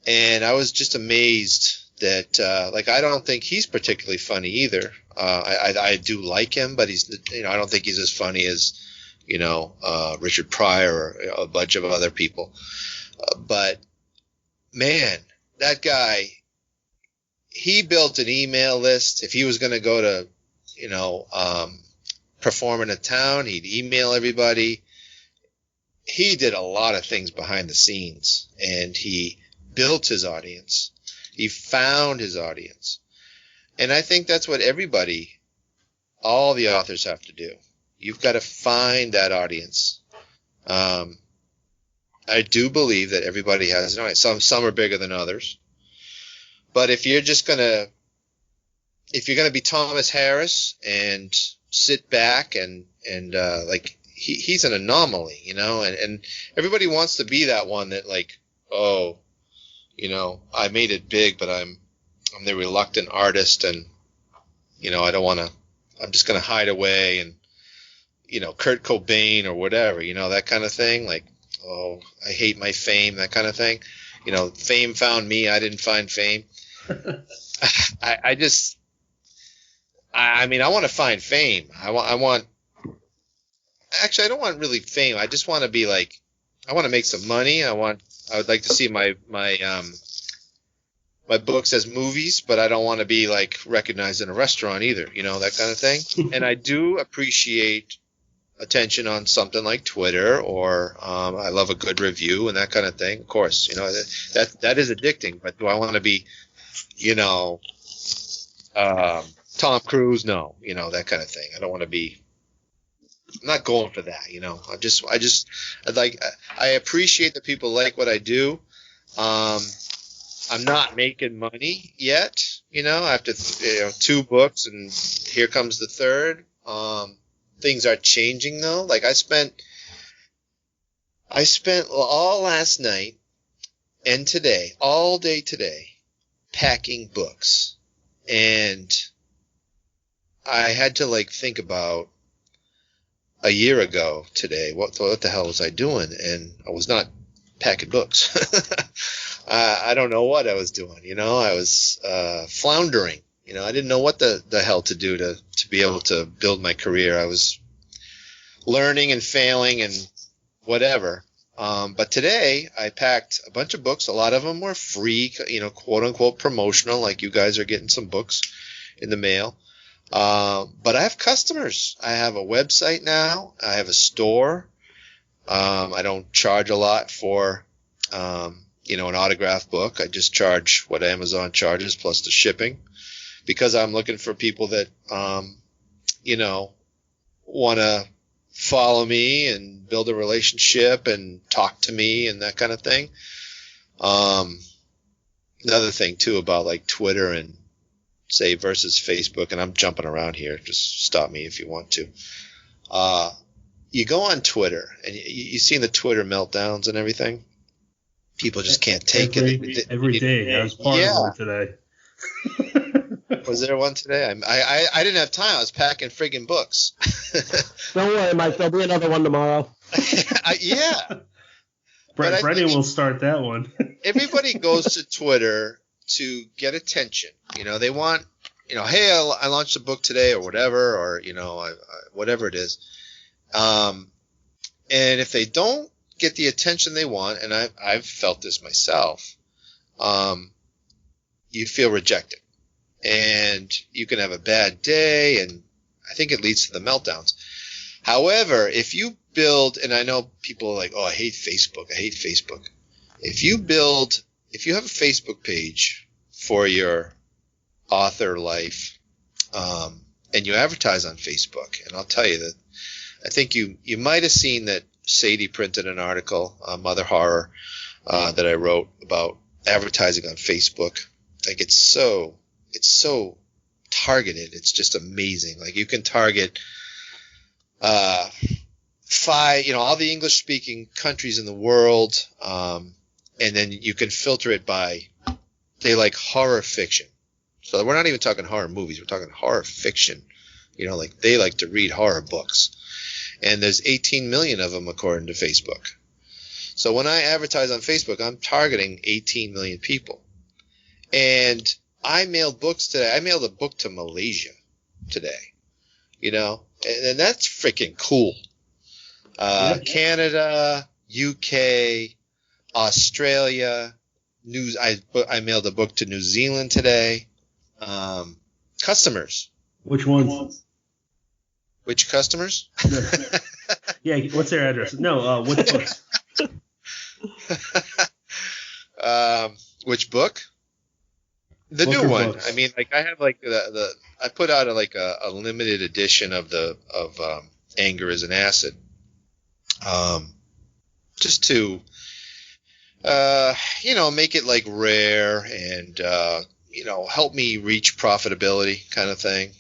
and I was just amazed that I don't think he's particularly funny either. I do like him, but he's I don't think he's as funny as Richard Pryor or a bunch of other people. But man, that guy, he built an email list. If he was going to go to perform in a town, he'd email everybody. He did a lot of things behind the scenes, and he built his audience. He found his audience. And I think that's what all the authors have to do. You've got to find that audience. I do believe that everybody has an audience. Some are bigger than others. But if you're going to be Thomas Harris and sit back and he's an anomaly, and everybody wants to be that one that I made it big, but I'm the reluctant artist, and I don't want to. I'm just going to hide away, and Kurt Cobain or whatever, that kind of thing. I hate my fame, that kind of thing. Fame found me. I didn't find fame. I want to find fame. Actually, I don't want really fame. I just want to be I want to make some money. I would like to see my books as movies, but I don't want to be recognized in a restaurant either, that kind of thing. And I do appreciate attention on something like Twitter, or I love a good review and that kind of thing. Of course, that is addicting, but do I want to be, Tom Cruise? No, that kind of thing. I don't want to be. I'm not going for that, I appreciate that people like what I do. I'm not making money yet. After 2 books, and here comes the third. Things are changing though. Like I spent all last night and today, all day today, packing books, and I had to think about a year ago today. What the hell was I doing? And I was not packing books. I don't know what I was doing. I was floundering. I didn't know what the hell to do to be able to build my career. I was learning and failing and whatever. But today I packed a bunch of books. A lot of them were free, quote unquote promotional, like you guys are getting some books in the mail. But I have customers. I have a website now. I have a store. I don't charge a lot for, an autographed book. I just charge what Amazon charges plus the shipping, because I'm looking for people that, want to follow me and build a relationship and talk to me and that kind of thing. Another thing too about Twitter and say versus Facebook, and I'm jumping around here, just stop me if you want to. You go on Twitter and you see the Twitter meltdowns and everything. People just can't take it. Every day. I was part of one today. Was there one today? I didn't have time. I was packing friggin' books. Don't worry, Mike. There'll be another one tomorrow. Yeah. Freddie will start that one. Everybody goes to Twitter to get attention. They want, hey, I launched a book today or whatever, or, whatever it is. And if they don't get the attention they want, and I've felt this myself, you feel rejected. And you can have a bad day, and I think it leads to the meltdowns. However, if you build, and I know people are like, oh, I hate Facebook. If you have a Facebook page for your author life, and you advertise on Facebook, and I'll tell you that I think you might have seen that Sadie printed an article, Mother Horror, that I wrote about advertising on Facebook. It's so targeted. It's just amazing. You can target 5, all the English-speaking countries in the world, and then you can filter it by, they like horror fiction. So we're not even talking horror movies. We're talking horror fiction. They like to read horror books. And there's 18 million of them according to Facebook. So when I advertise on Facebook, I'm targeting 18 million people. And I mailed books today. I mailed a book to Malaysia today, and that's freaking cool. Canada, UK, Australia, I mailed a book to New Zealand today. Customers. Which ones? Which customers? Yeah, what's their address? No, which books? Which book? The Book new one. books? I mean, I have I put out a limited edition of Anger is an Acid, just to make it rare and help me reach profitability kind of thing.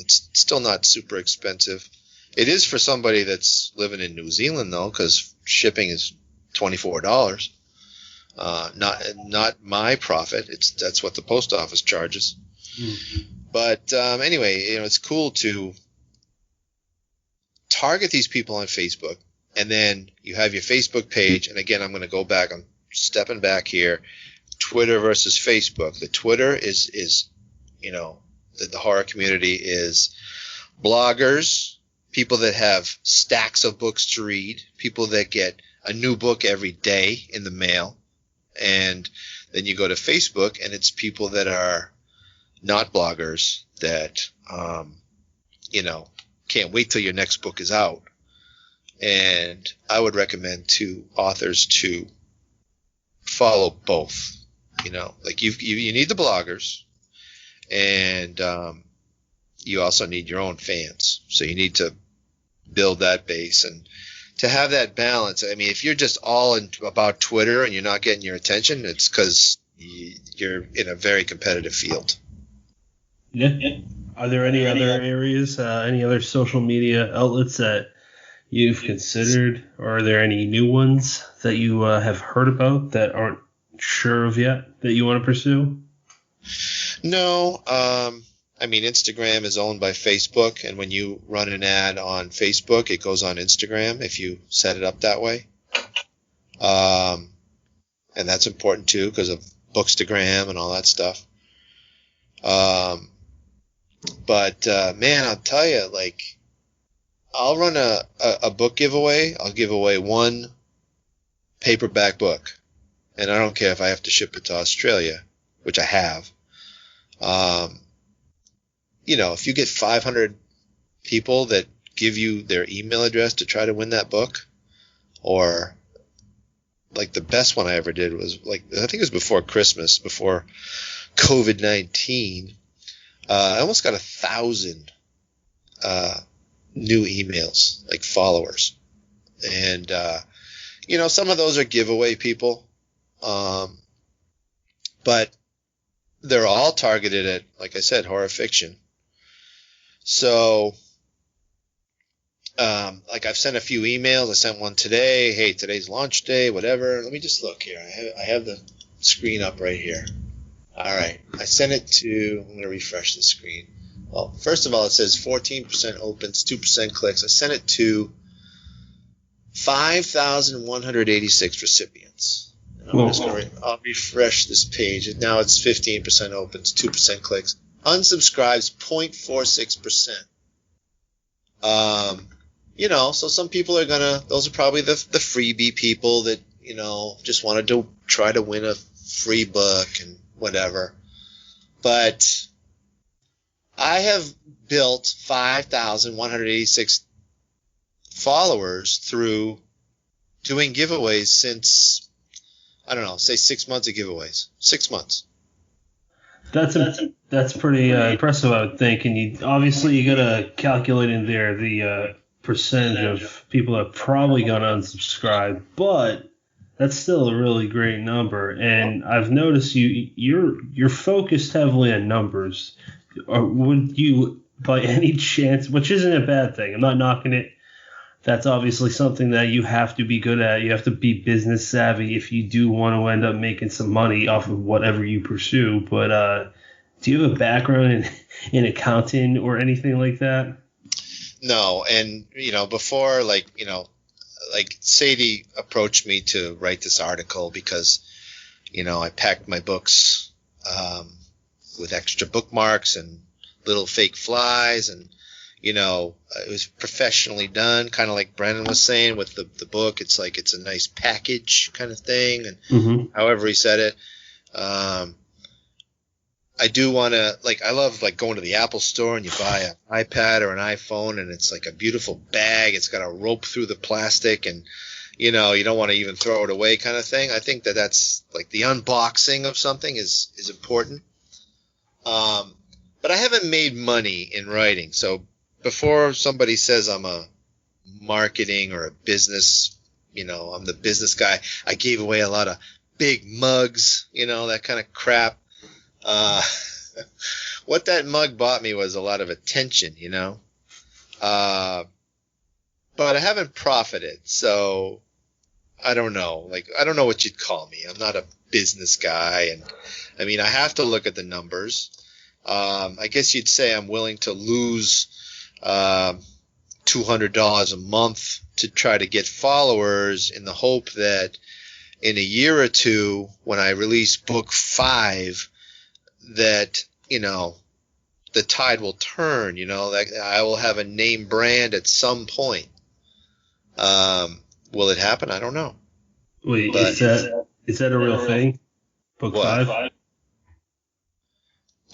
It's still not super expensive. It is for somebody that's living in New Zealand though, because shipping is $24. Not my profit. That's what the post office charges. Mm-hmm. But anyway, it's cool to target these people on Facebook, and then you have your Facebook page. And again, I'm going to go back. I'm stepping back here. Twitter versus Facebook. The Twitter is the horror community is bloggers, people that have stacks of books to read, people that get a new book every day in the mail. And then you go to Facebook, and it's people that are not bloggers that, can't wait till your next book is out. And I would recommend to authors to follow both. You need the bloggers, and you also need your own fans. So you need to build that base and to have that balance. I mean, if you're just all about Twitter and you're not getting your attention, it's because you're in a very competitive field. Yeah. Are there any other areas, any other social media outlets that you've considered, or are there any new ones that you have heard about that aren't sure of yet that you want to pursue? No. I mean, Instagram is owned by Facebook, and when you run an ad on Facebook, it goes on Instagram if you set it up that way. And that's important too because of Bookstagram and all that stuff. But man, I'll tell you, like, I'll run a book giveaway. I'll give away one paperback book, and I don't care if I have to ship it to Australia, which I have. If you get 500 people that give you their email address to try to win that book, or like the best one I ever did was I think it was before Christmas, before COVID-19. I almost got 1,000 new emails, like followers. And, some of those are giveaway people. But they're all targeted at, like I said, horror fiction. So, I've sent a few emails. I sent one today. Hey, today's launch day, whatever. Let me just look here. I have the screen up right here. All right. I sent it to, I'm going to refresh the screen. Well, first of all, it says 14% opens, 2% clicks. I sent it to 5,186 recipients. I'll refresh this page. Now it's 15% opens, 2% clicks. Unsubscribes 0.46%. So some people are those are probably the freebie people that, just wanted to try to win a free book and whatever. But I have built 5,186 followers through doing giveaways since, I don't know, say 6 months of giveaways. 6 months. That's pretty impressive, I would think. And you got to calculate in there the percentage of people that are probably going to unsubscribe, but that's still a really great number. And I've noticed you're focused heavily on numbers. Or would you, by any chance, which isn't a bad thing, I'm not knocking it, that's obviously something that you have to be good at. You have to be business savvy if you do want to end up making some money off of whatever you pursue. But do you have a background in accounting or anything like that? No, and before, Sadie approached me to write this article because I packed my books with extra bookmarks and little fake flies, and it was professionally done, kind of like Brennan was saying with the book. It's like it's a nice package kind of thing, and however he said it. I do want to, I love going to the Apple store and you buy an iPad or an iPhone and it's like a beautiful bag. It's got a rope through the plastic and, you don't want to even throw it away kind of thing. I think that's the unboxing of something is important. But I haven't made money in writing. So before somebody says I'm a marketing or a business, I'm the business guy, I gave away a lot of big mugs, that kind of crap. What that mug bought me was a lot of attention, but I haven't profited, so I don't know. I don't know what you'd call me. I'm not a business guy, and I mean, I have to look at the numbers. I guess you'd say I'm willing to lose $200 a month to try to get followers in the hope that in a year or two, when I release book 5, that, the tide will turn, that I will have a name brand at some point. Will it happen? I don't know. Wait, is that a real thing? Book 5?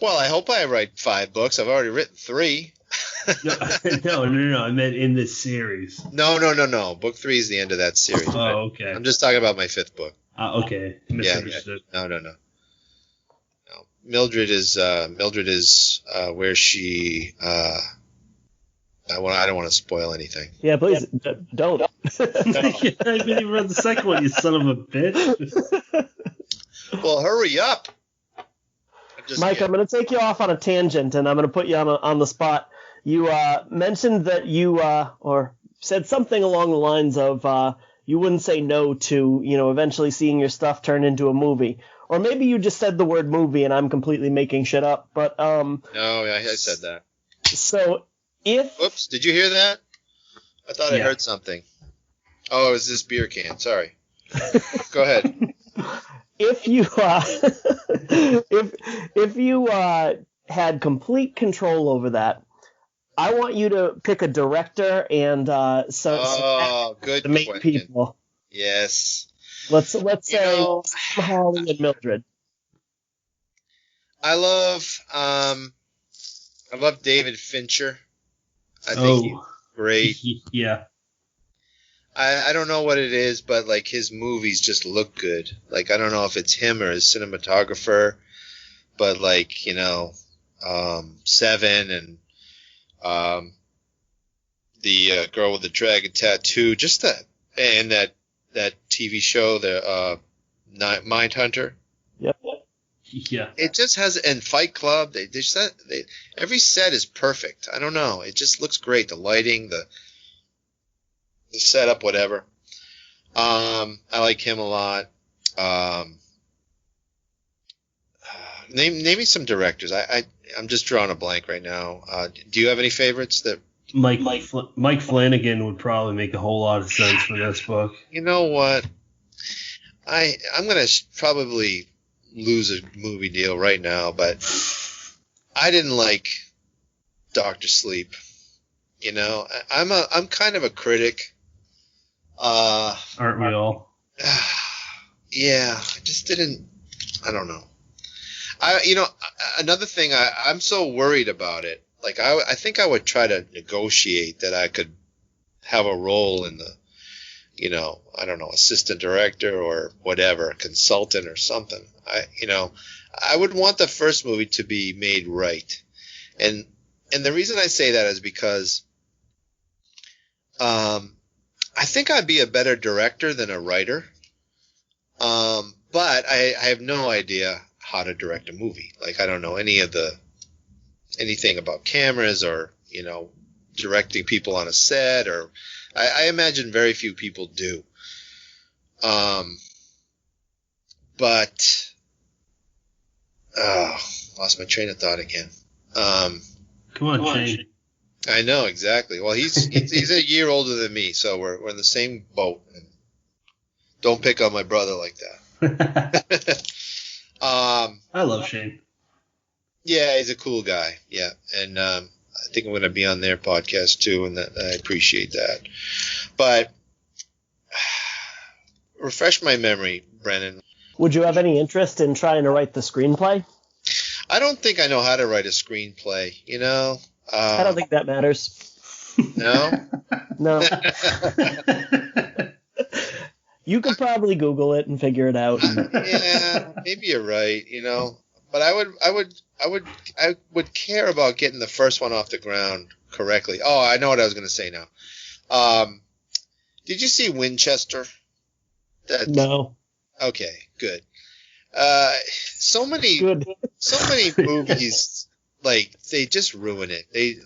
Well, I hope I write 5 books. I've already written 3. No. I meant in this series. No. Book 3 is the end of that series. Oh, okay. I'm just talking about my 5th book. Okay. Misunderstood. Yeah. No. Mildred is where she. I don't want to spoil anything. Yeah, please don't. I haven't even read the second one, you son of a bitch. Well, hurry up. Mike, I'm going to take you off on a tangent, and I'm going to put you on the spot. You mentioned that you or said something along the lines of you wouldn't say no to, eventually seeing your stuff turn into a movie. Or maybe you just said the word movie and I'm completely making shit up. But No, I said that. So if... Oops, did you hear that? I thought I heard something. Oh, it was this beer can. Sorry. Go ahead. If you if you had complete control over that, I want you to pick a director and some good main question. people. Yes. Let's say Holly and Mildred. I love David Fincher. I think he's great. Yeah. I don't know what it is, but like his movies just look good. Like I don't know if it's him or his cinematographer, but like Seven and the Girl with the Dragon Tattoo, just that, and that TV show, the Mindhunter. Yep. Yeah. It just has, and Fight Club. Every set is perfect. I don't know. It just looks great. The lighting, the setup, whatever. I like him a lot. Name me some directors. I'm just drawing a blank right now. Do you have any favorites that? Mike Flanagan would probably make a whole lot of sense for this book. You know what? I'm gonna probably lose a movie deal right now, but I didn't like Dr. Sleep. I'm kind of a critic. Aren't we all? Yeah, I just didn't. I don't know. Another thing, I'm so worried about it. Like, I think I would try to negotiate that I could have a role in the, I don't know, assistant director or whatever, consultant or something. I would want the first movie to be made right. And the reason I say that is because, I think I'd be a better director than a writer. But I have no idea how to direct a movie. Like, I don't know anything about cameras or, directing people on a set, or I imagine very few people do. But lost my train of thought again. Come on, Shane. I know, exactly. Well, he's a year older than me, so we're in the same boat. And don't pick on my brother like that. I love Shane. Yeah, he's a cool guy. Yeah, and I think I'm going to be on their podcast too, and I appreciate that. But refresh my memory, Brennan. Would you have any interest in trying to write the screenplay? I don't think I know how to write a screenplay. I don't think that matters. No. No. You could probably Google it and figure it out. Yeah, maybe you're right. But I would care about getting the first one off the ground correctly. Oh, I know what I was going to say now. Did you see Winchester? No. Okay, good. So many movies, like, they just ruin it. They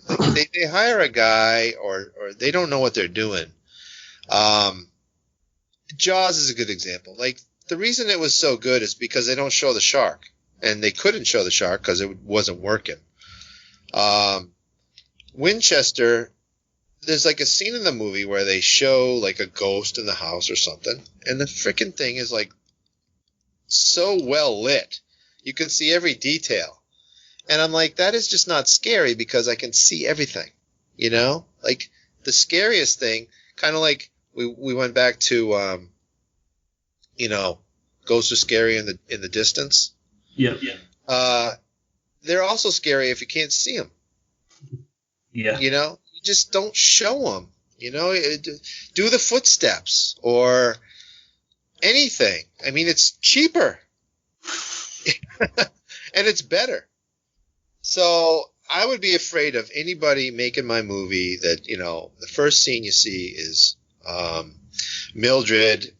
hire a guy or they don't know what they're doing. Jaws is a good example. Like, the reason it was so good is because they don't show the shark, and they couldn't show the shark because it wasn't working. Winchester, there's like a scene in the movie where they show like a ghost in the house or something, and the freaking thing is like so well lit. You can see every detail. And I'm like, that is just not scary because I can see everything, Like, the scariest thing, kind of like we went back to, ghosts are scary in the distance. Yep. They're also scary if you can't see them. Yeah. You just don't show them. Do the footsteps or anything. I mean, it's cheaper and it's better. So I would be afraid of anybody making my movie that, the first scene you see is Mildred,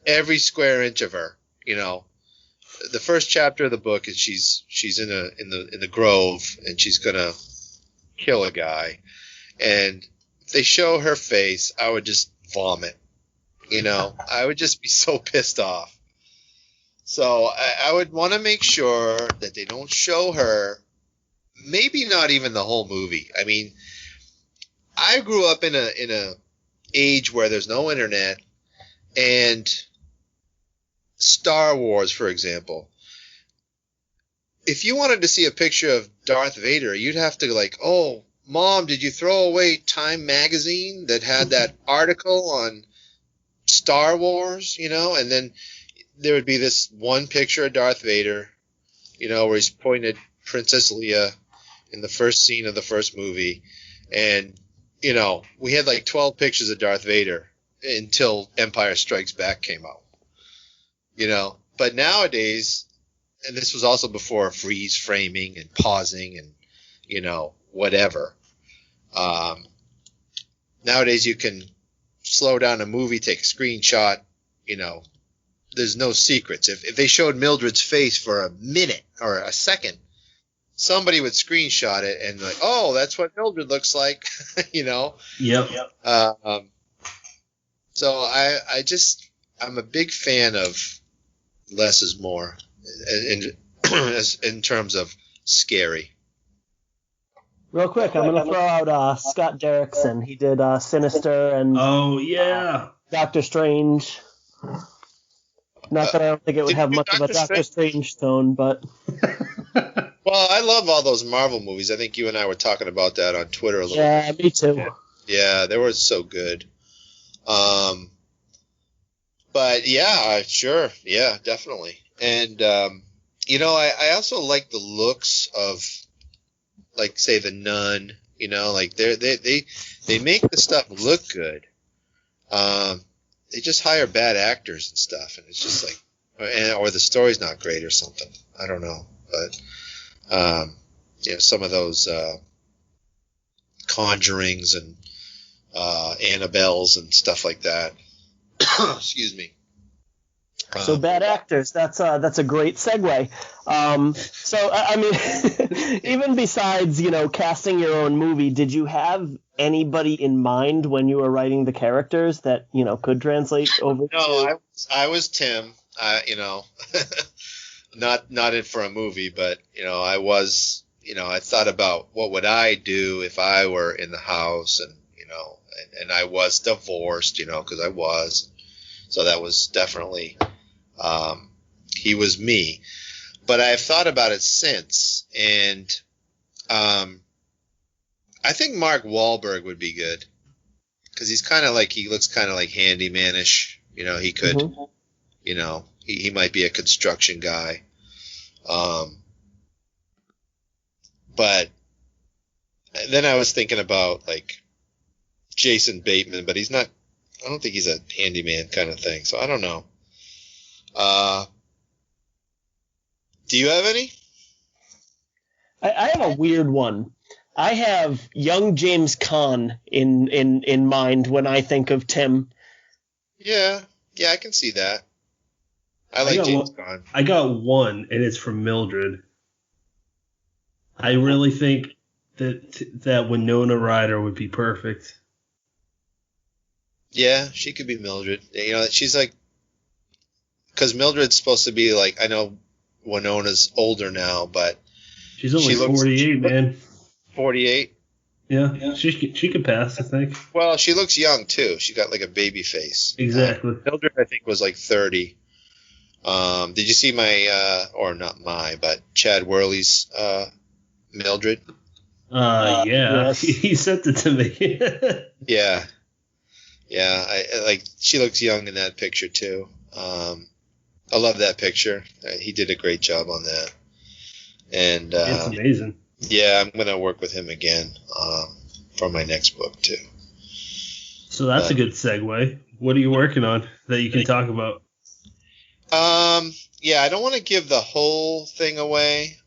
every square inch of her, the first chapter of the book is she's in the grove and she's gonna kill a guy, and if they show her face, I would just vomit. I would just be so pissed off. So I would want to make sure that they don't show her. Maybe not even the whole movie. I mean, I grew up in a age where there's no internet, and Star Wars, for example. If you wanted to see a picture of Darth Vader, you'd have to oh, Mom, did you throw away Time magazine that had that article on Star Wars? And then there would be this one picture of Darth Vader, where he's pointing at Princess Leia in the first scene of the first movie. And, we had 12 pictures of Darth Vader until Empire Strikes Back came out. But nowadays, and this was also before freeze framing and pausing and, whatever. Nowadays you can slow down a movie, take a screenshot, there's no secrets. If they showed Mildred's face for a minute or a second, somebody would screenshot it and oh, that's what Mildred looks like, Yep. So I'm a big fan of less is more in terms of scary. Real quick, I'm going to throw out Scott Derrickson. He did Sinister and oh yeah, Doctor Strange. Not that I don't think it would have much of a Doctor Strange tone, but well, I love all those Marvel movies. I think you and I were talking about that on Twitter a little bit. Yeah, me too. Yeah, they were so good. But yeah, sure. Yeah, definitely. And, I also like the looks of, say, The Nun, they make the stuff look good. They just hire bad actors and stuff. And it's just or the story's not great or something. I don't know. But, some of those, Conjurings and, Annabelles and stuff like that. Excuse me. So bad actors. That's a great segue. So I mean, even besides casting your own movie, did you have anybody in mind when you were writing the characters that could translate over? No, I was Tim. Not it for a movie, but I was. I thought about what would I do if I were in the house, and and I was divorced, because I was. So that was definitely, he was me. But I've thought about it since, and I think Mark Wahlberg would be good, because he's he looks kind of like handyman-ish. He could, Mm-hmm. He might be a construction guy. But then I was thinking about Jason Bateman, but he's not. I don't think he's a handyman kind of thing, so I don't know. Do you have any? I have a weird one. I have young James Caan in mind when I think of Tim. Yeah, I can see that. I like James Caan. I got one, and it's from Mildred. I really think that Winona Ryder would be perfect. Yeah, she could be Mildred. She's because Mildred's supposed to be I know Winona's older now, but she's only 48, man. 48? Yeah, she could pass, I think. Well, she looks young too. She got a baby face. Exactly. Mildred, I think, was 30. Did you see but Chad Worley's Mildred? Yeah, yes. He sent it to me. Yeah. Yeah, I she looks young in that picture too. I love that picture. He did a great job on that. And it's amazing. Yeah, I'm gonna work with him again for my next book too. So that's a good segue. What are you working on that you can talk about? Yeah, I don't want to give the whole thing away.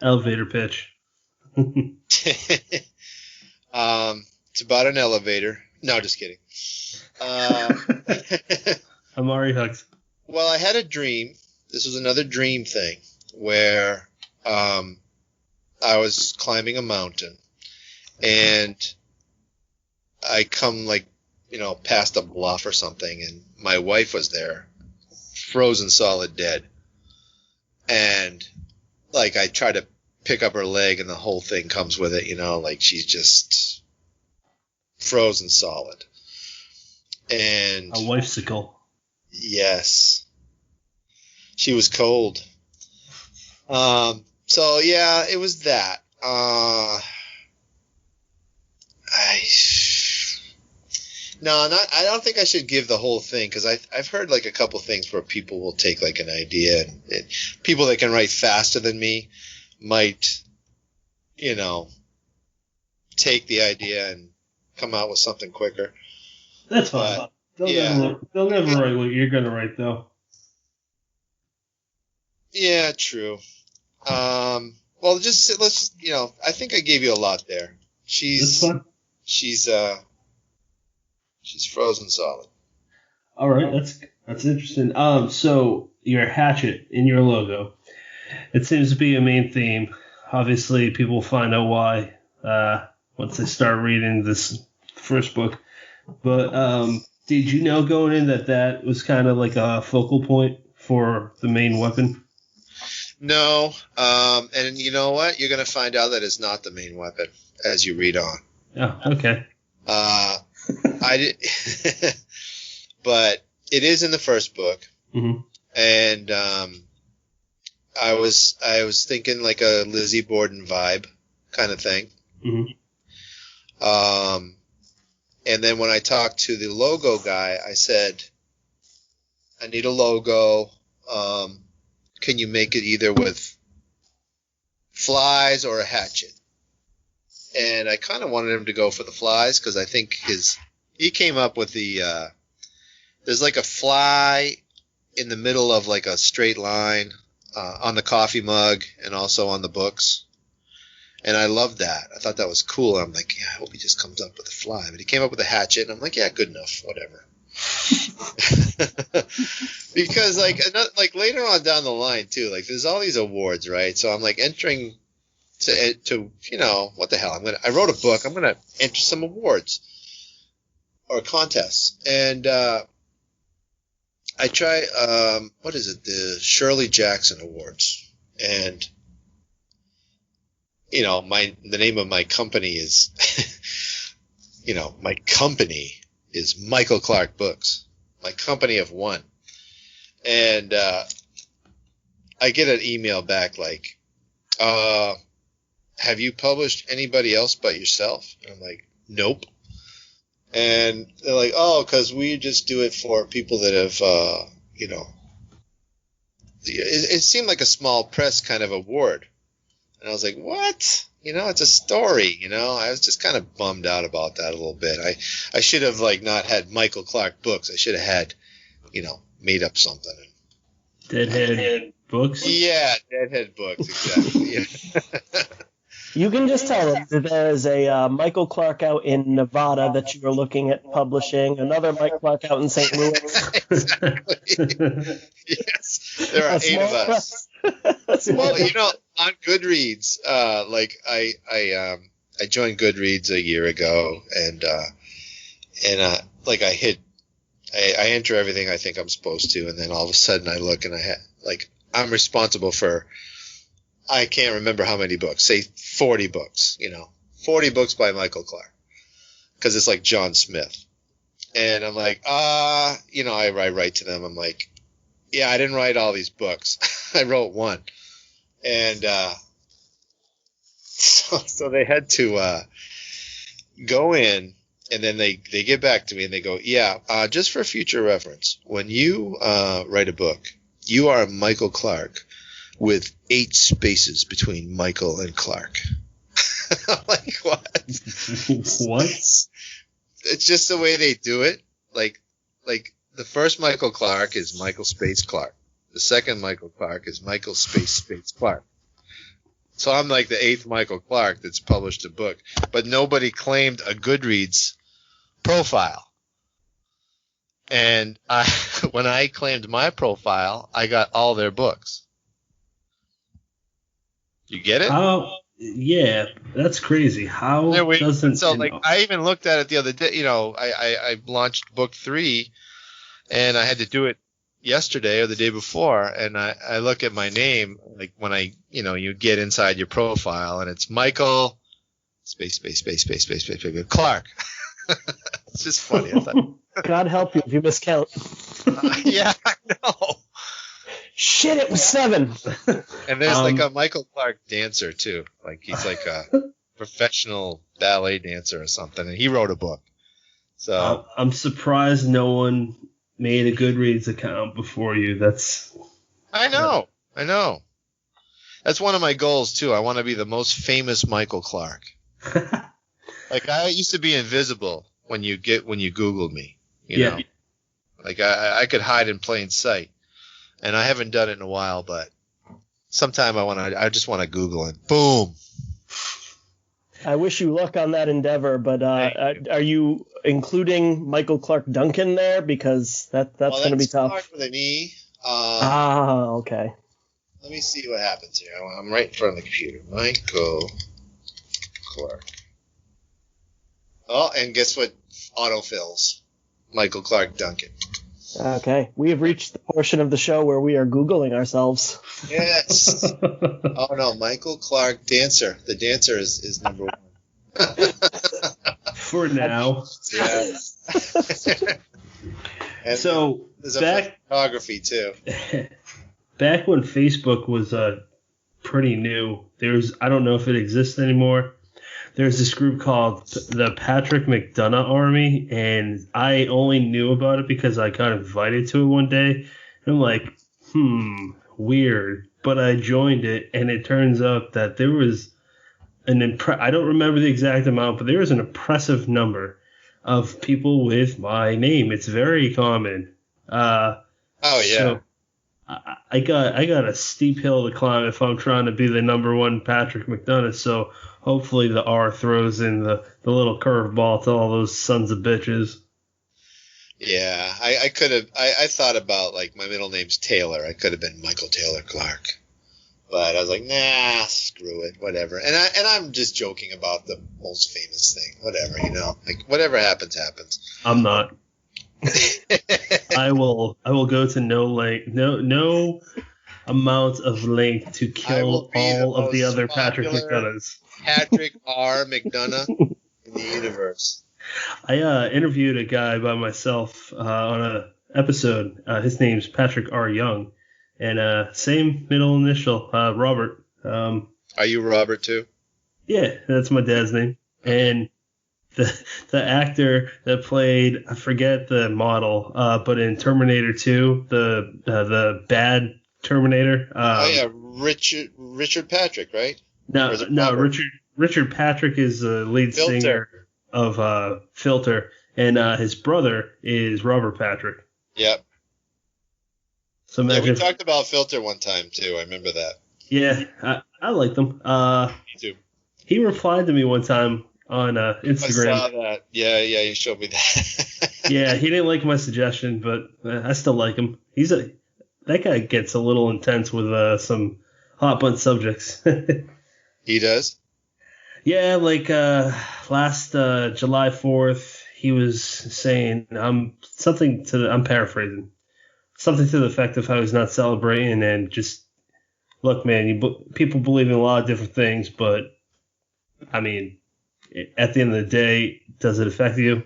Elevator pitch. It's about an elevator. No, just kidding. Amari Hucks. Well, I had a dream this was another dream thing where I was climbing a mountain, and I come past a bluff or something, and my wife was there, frozen solid dead. And I try to pick up her leg, and the whole thing comes with it, she's just frozen solid. And a wifesicle. Yes. She was cold. So yeah, it was that. I don't think I should give the whole thing, because I've heard a couple things where people will take an idea, and people that can write faster than me might, take the idea and come out with something quicker. That's fine. They'll never write what you're gonna write, though. Yeah, true. Well, let's I think I gave you a lot there. That's fine. She's frozen solid. All right, that's interesting. So your hatchet in your logo, it seems to be a main theme. Obviously, people find out why once they start reading this first book. But did you know going in that was kind of like a focal point for the main weapon? No, and you know what? You're going to find out that it's not the main weapon as you read on. Oh, okay. I did, but it is in the first book, mm-hmm. And I was thinking like a Lizzie Borden vibe kind of thing. Mm-hmm. And then when I talked to the logo guy, I said, I need a logo. Can you make it either with flies or a hatchet? And I kind of wanted him to go for the flies, because I think he came up with the there's like a fly in the middle of like a straight line on the coffee mug and also on the books. And I loved that. I thought that was cool. I'm like, yeah, I hope he just comes up with a fly. But he came up with a hatchet, and I'm like, yeah, good enough, whatever. Because like later on down the line too, there's all these awards, right? So I'm entering to what the hell? I wrote a book. I'm gonna enter some awards or contests, and I try what is it? The Shirley Jackson Awards, and the name of my company is my company is Michael Clark Books, my company of one. And I get an email back have you published anybody else but yourself? And I'm like, nope. And they're like, oh, because we just do it for people that have, it seemed like a small press kind of award. And I was like, what? It's a story, I was just kind of bummed out about that a little bit. I should have not had Michael Clark Books. I should have had, made up something. Deadhead Books? Yeah, Deadhead Books, exactly. Yeah. You can just tell them that there's a Michael Clark out in Nevada that you are looking at publishing, another Mike Clark out in St. Louis. Exactly. Yes, there are 8 of us. Well, on Goodreads, I joined Goodreads a year ago, and I enter everything I think I'm supposed to, and then all of a sudden I look and I'm responsible for, I can't remember how many books, say 40 books, 40 books by Michael Clark, because it's like John Smith. And I'm like, I write to them. I'm like, yeah, I didn't write all these books. I wrote one. And so they had to go in, and then they get back to me and they go, yeah, just for future reference, when you write a book, you are Michael Clark with 8 spaces between Michael and Clark. I'm like, what? What? It's just the way they do it. Like the first Michael Clark is Michael Space Clark. The second Michael Clark is Michael Space Clark. So I'm like the 8th Michael Clark that's published a book, but nobody claimed a Goodreads profile. And I when I claimed my profile, I got all their books. You get it? How? Yeah, that's crazy. How doesn't? So like, I even looked at it the other day. I launched book 3, and I had to do it yesterday or the day before, and I look at my name, like when you get inside your profile, and it's Michael space Clark. It's just funny. I thought, God help you if you miscount. yeah, I know. Shit, it was 7. And there's like a Michael Clark dancer too. Like he's like a professional ballet dancer or something, and he wrote a book. So I'm surprised no one made a Goodreads account before you. I know. That's one of my goals too. I want to be the most famous Michael Clark. Like I used to be invisible when you Googled me. You know? Like I could hide in plain sight, and I haven't done it in a while. But sometime I just want to Google it. Boom. I wish you luck on that endeavor, but are you including Michael Clark Duncan there? Because that's going to be tough. Hard with an E. Okay. Let me see what happens here. I'm right in front of the computer. Michael Clark. Oh, and guess what? Autofills. Michael Clark Duncan. Okay. We have reached the portion of the show where we are Googling ourselves. Yes. Oh, no. Michael Clark Dancer. The dancer is number 1. For now. Yeah. And so, there's a photography, too. Back when Facebook was pretty new, I don't know if it exists anymore. There's this group called the Patrick McDonough Army, and I only knew about it because I got invited to it one day. And I'm like, weird. But I joined it, and it turns out that there was I don't remember the exact amount, but there was an impressive number of people with my name. It's very common. Oh, yeah. So I got a steep hill to climb if I'm trying to be the number 1 Patrick McDonough. So hopefully the R throws in the little curveball to all those sons of bitches. Yeah, I could have. I thought about, like, my middle name's Taylor. I could have been Michael Taylor Clark, but I was like, nah, screw it, whatever. And I'm just joking about the most famous thing, whatever, like whatever happens. I'm not. I will go to no amount of length to kill all of the other Patrick McDonoughs. Patrick R. McDonough in the universe. I interviewed a guy by myself on an episode. His name's Patrick R. Young, and same middle initial, Robert. Are you Robert too? Yeah, that's my dad's name. And the actor that played, I forget the model, but in Terminator 2, the bad Terminator. Richard Patrick, right? No, Richard Patrick is the lead singer of Filter, and his brother is Robert Patrick. Yep. So we talked about Filter one time too. I remember that. Yeah, I like them. Me too. He replied to me one time on Instagram. I saw that. Yeah, you showed me that. Yeah, he didn't like my suggestion, but I still like him. That guy gets a little intense with some hot button subjects. He does? Yeah, like last July 4th, he was saying I'm paraphrasing, something to the effect of how he's not celebrating, and just look, man, people believe in a lot of different things, but I mean, at the end of the day, does it affect you?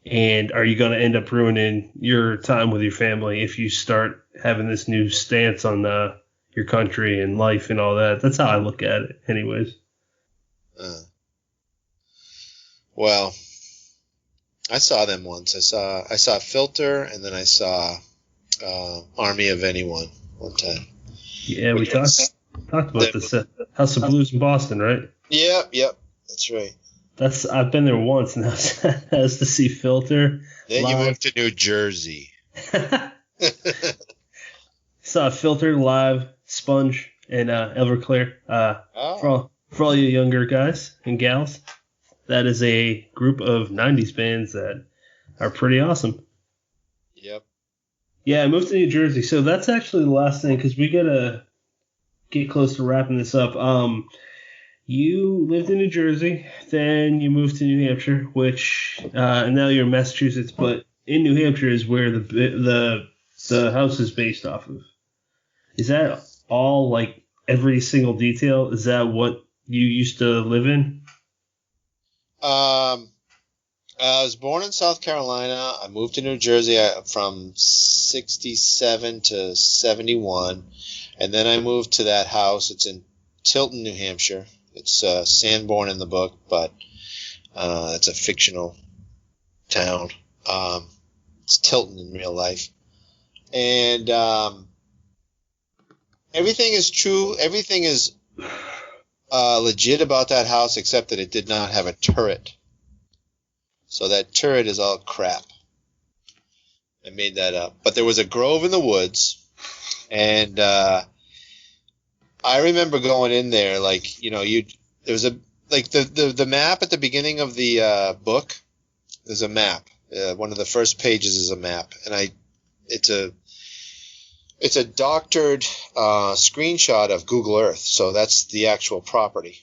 And are you going to end up ruining your time with your family if you start having this new stance on your country and life and all that? That's how I look at it, anyways. Well, I saw them once. I saw Filter, and then I saw Army of Anyone one time. Yeah, we talked about this House of Blues in Boston, right? Yep, that's right. I've been there once, and that was to see Filter. Then live. You moved to New Jersey. Saw Filter live, Sponge, and Everclear. For all you younger guys and gals, that is a group of 90s bands that are pretty awesome. Yep. Yeah, I moved to New Jersey, so that's actually the last thing because we gotta get close to wrapping this up. You lived in New Jersey, then you moved to New Hampshire, which and now you're in Massachusetts. But in New Hampshire is where the house is based off of. Is that all like every single detail? Is that what you used to live in? I was born in South Carolina. I moved to New Jersey from 67 to 71. And then I moved to that house. It's in Tilton, New Hampshire. It's Sanborn in the book, but it's a fictional town. It's Tilton in real life. And everything is true. Everything is legit about that house, except that it did not have a turret. So that turret is all crap. I made that up. But there was a grove in the woods, and I remember going in there, like, you know, there was the map at the beginning of the book. There's a map. One of the first pages is a map, and it's a doctored screenshot of Google Earth. So that's the actual property,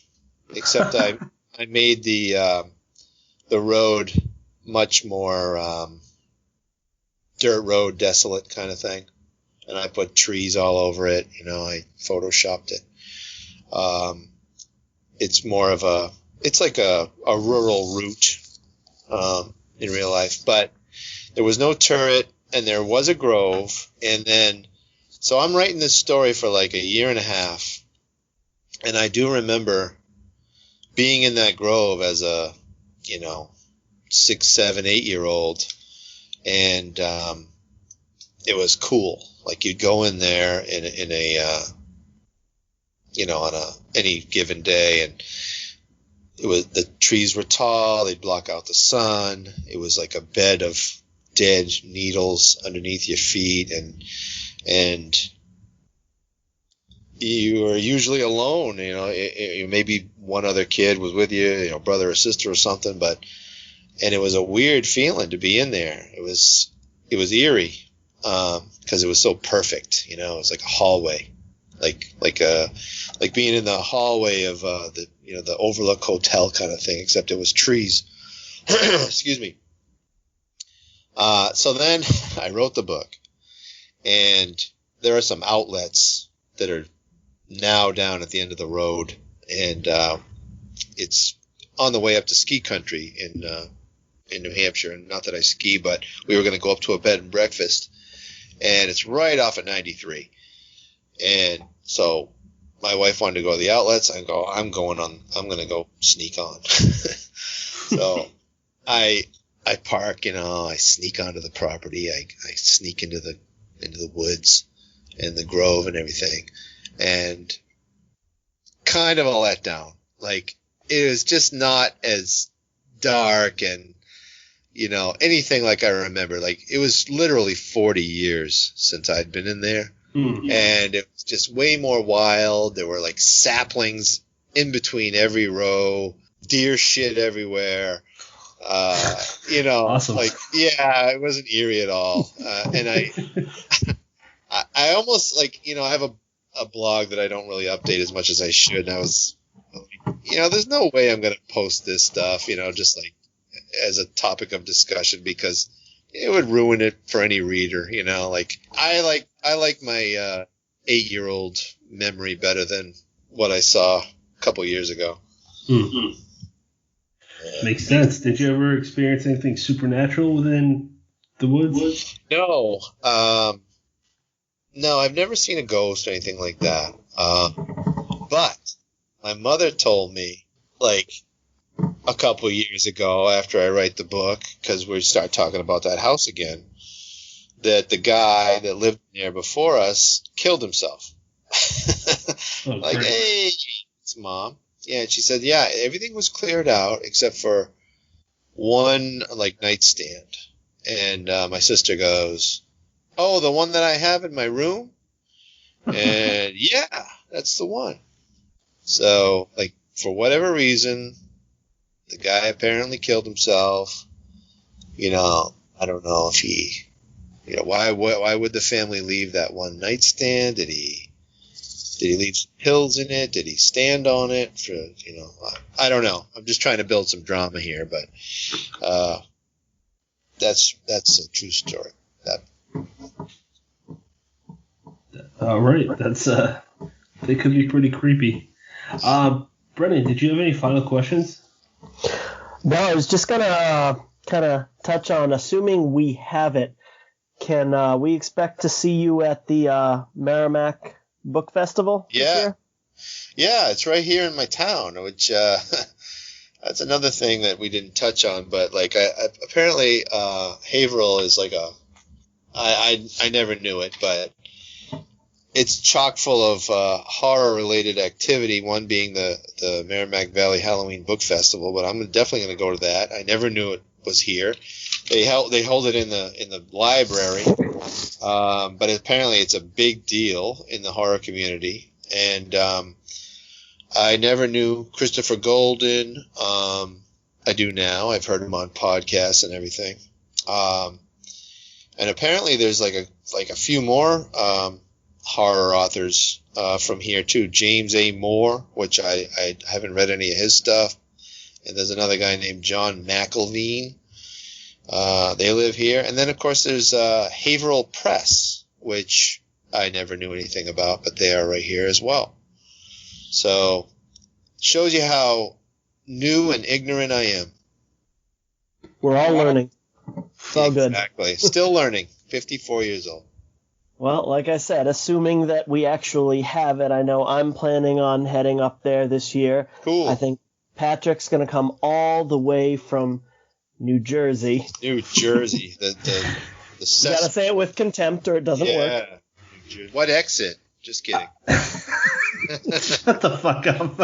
except I made the road much more dirt road, desolate kind of thing, and I put trees all over it. You know, I photoshopped it. It's more of it's like a rural route in real life, but there was no turret, and there was a grove, and then so I'm writing this story for like a year and a half, and I do remember being in that grove as a 6, 7, 8-year-old, and it was cool. Like, you'd go in there in a on any given day, and the trees were tall. They'd block out the sun. It was like a bed of dead needles underneath your feet, and you were usually alone. You know, maybe one other kid was with you, brother or sister or something, and it was a weird feeling to be in there. It was eerie because it was so perfect. It was like a hallway, like being in the hallway of the Overlook Hotel kind of thing, except it was trees. Excuse me. So then I wrote the book, and there are some outlets that are now down at the end of the road, and it's on the way up to ski country in New Hampshire. And not that I ski, but we were going to go up to a bed and breakfast, and it's right off at 93. And so my wife wanted to go to the outlets. I go, I'm going to go sneak on. So I park, I sneak onto the property. I sneak into the woods and the grove and everything, and kind of a letdown. Like, it was just not as dark and anything like I remember. Like, it was literally 40 years since I'd been in there. Mm-hmm. And it was just way more wild. There were like saplings in between every row, deer shit everywhere. Awesome. Like, yeah, it wasn't eerie at all. And I almost I have a blog that I don't really update as much as I should. And I was, there's no way I'm going to post this stuff, just like as a topic of discussion, because it would ruin it for any reader. Like, I like my 8-year-old memory better than what I saw a couple years ago. Mm-hmm. Makes sense. Did you ever experience anything supernatural within the woods? No. No, I've never seen a ghost or anything like that. But my mother told me, like, a couple of years ago after I write the book, because we start talking about that house again, that the guy that lived there before us killed himself. Like, great. Hey, it's Mom. Yeah, and she said, yeah, everything was cleared out except for one, like, nightstand. And my sister goes, oh, the one that I have in my room? And yeah, that's the one. So, like, for whatever reason, the guy apparently killed himself. I don't know if why would the family leave that one nightstand? Did he leave some pills in it? Did he stand on it? I don't know. I'm just trying to build some drama here, but that's a true story. All right, they could be pretty creepy. Brennan, did you have any final questions? No, I was just gonna kind of touch on, assuming we have it, can we expect to see you at the Merrimack Book Festival this year? Yeah, it's right here in my town, which that's another thing that we didn't touch on. But apparently Haverhill is I never knew it, but it's chock full of horror-related activity. One being the Merrimack Valley Halloween Book Festival, but I'm definitely going to go to that. I never knew it was here. They hold it in the library, but apparently it's a big deal in the horror community. And I never knew Christopher Golden. I do now. I've heard him on podcasts and everything. And apparently there's a few more horror authors from here too. James A. Moore, which I haven't read any of his stuff. And there's another guy named John McElveen. They live here. And then, of course, there's Haverhill Press, which I never knew anything about, but they are right here as well. So, shows you how new and ignorant I am. We're all learning. It's all good. Exactly. Still learning. 54 years old. Well, like I said, assuming that we actually have it, I know I'm planning on heading up there this year. Cool. I think Patrick's going to come all the way from New Jersey. New Jersey. The You got to say it with contempt or it doesn't work. Yeah. What exit? Just kidding. Shut the fuck up.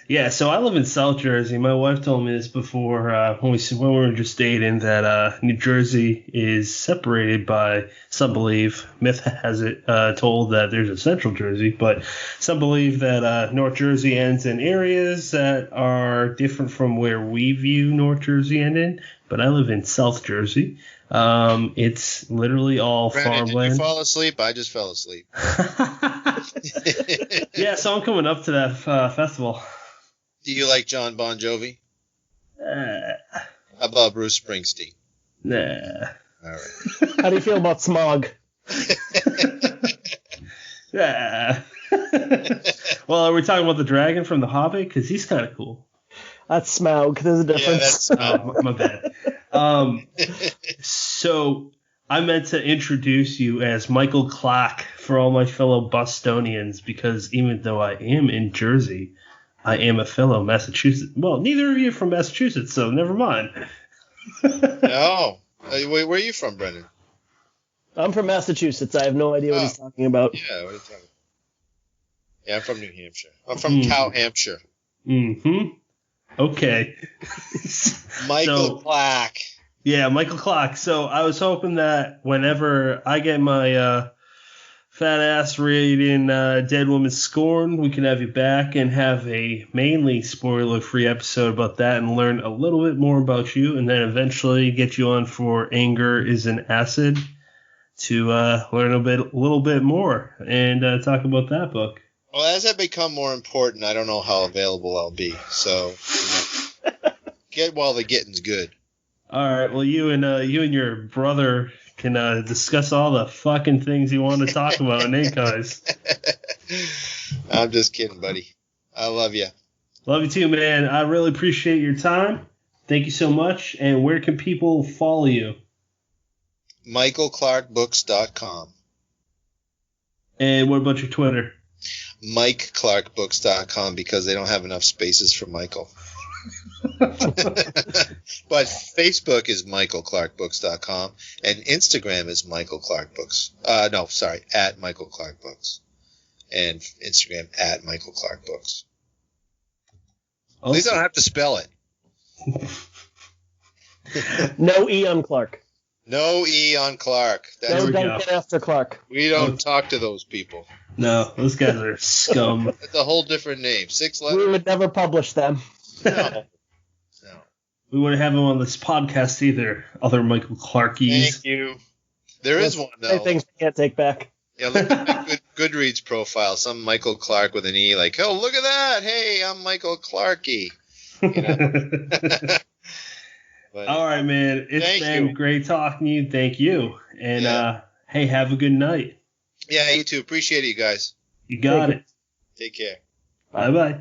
Yeah, so I live in South Jersey. My wife told me this before when we were just dating, that New Jersey is separated by, some believe, myth has it told that there's a Central Jersey, but some believe that North Jersey ends in areas that are different from where we view North Jersey ending. But I live in South Jersey. It's literally all Brandon, farmland. did you fall asleep? I just fell asleep. Yeah, so I'm coming up to that festival. Do you like John Bon Jovi? How about Bruce Springsteen? Nah. All right. How do you feel about Smog? Yeah. Well, are we talking about the dragon from The Hobbit? Because he's kind of cool. That's Smaug. There's a difference. Yeah, Oh, my bad. So I meant to introduce you as Michael Clark for all my fellow Bostonians, because even though I am in Jersey, I am a fellow Massachusetts. Well, neither of you are from Massachusetts, so never mind. No. Where are you from, Brendan? I'm from Massachusetts. I have no idea what he's talking about. Yeah, what are you talking about? Yeah, I'm from New Hampshire. I'm from Cow Hampshire. Mm-hmm. Okay. Michael Clark. Yeah, Michael Clark. So I was hoping that whenever I get my fat ass reading Dead Woman Scorn, we can have you back and have a mainly spoiler-free episode about that and learn a little bit more about you, and then eventually get you on for Anger is an Acid to learn a little bit more and talk about that book. Well, as I become more important, I don't know how available I'll be. So, get while the getting's good. All right. Well, you and your brother can discuss all the fucking things you want to talk about, ain't guys? I'm just kidding, buddy. I love you. Love you too, man. I really appreciate your time. Thank you so much. And where can people follow you? MichaelClarkBooks.com. And what about your Twitter? MikeClarkBooks.com, because they don't have enough spaces for Michael. But Facebook is MichaelClarkBooks.com, and Instagram is MichaelClarkBooks. At MichaelClarkBooks, and Instagram at MichaelClarkBooks. At least I don't have to spell it. No E on Clark. No E on Clark. No Duncan after Clark. We don't talk to those people. No, those guys are scum. It's a whole different name. 6 letters. We would never publish them. No. We wouldn't have him on this podcast either. Other Michael Clarkies. Thank you. There is one, though. Things I can't take back. Yeah, look at my Goodreads profile. Some Michael Clark with an E, like, oh, look at that. Hey, I'm Michael Clarky. You know? But, all right, man. It's been great talking to you. Thank you. And, hey, have a good night. Yeah, you too. Appreciate it, you guys. You got it. Take care. Bye-bye.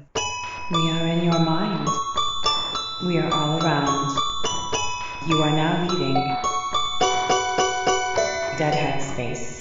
We are in your mind. We are all around. You are now leaving Dead Headspace.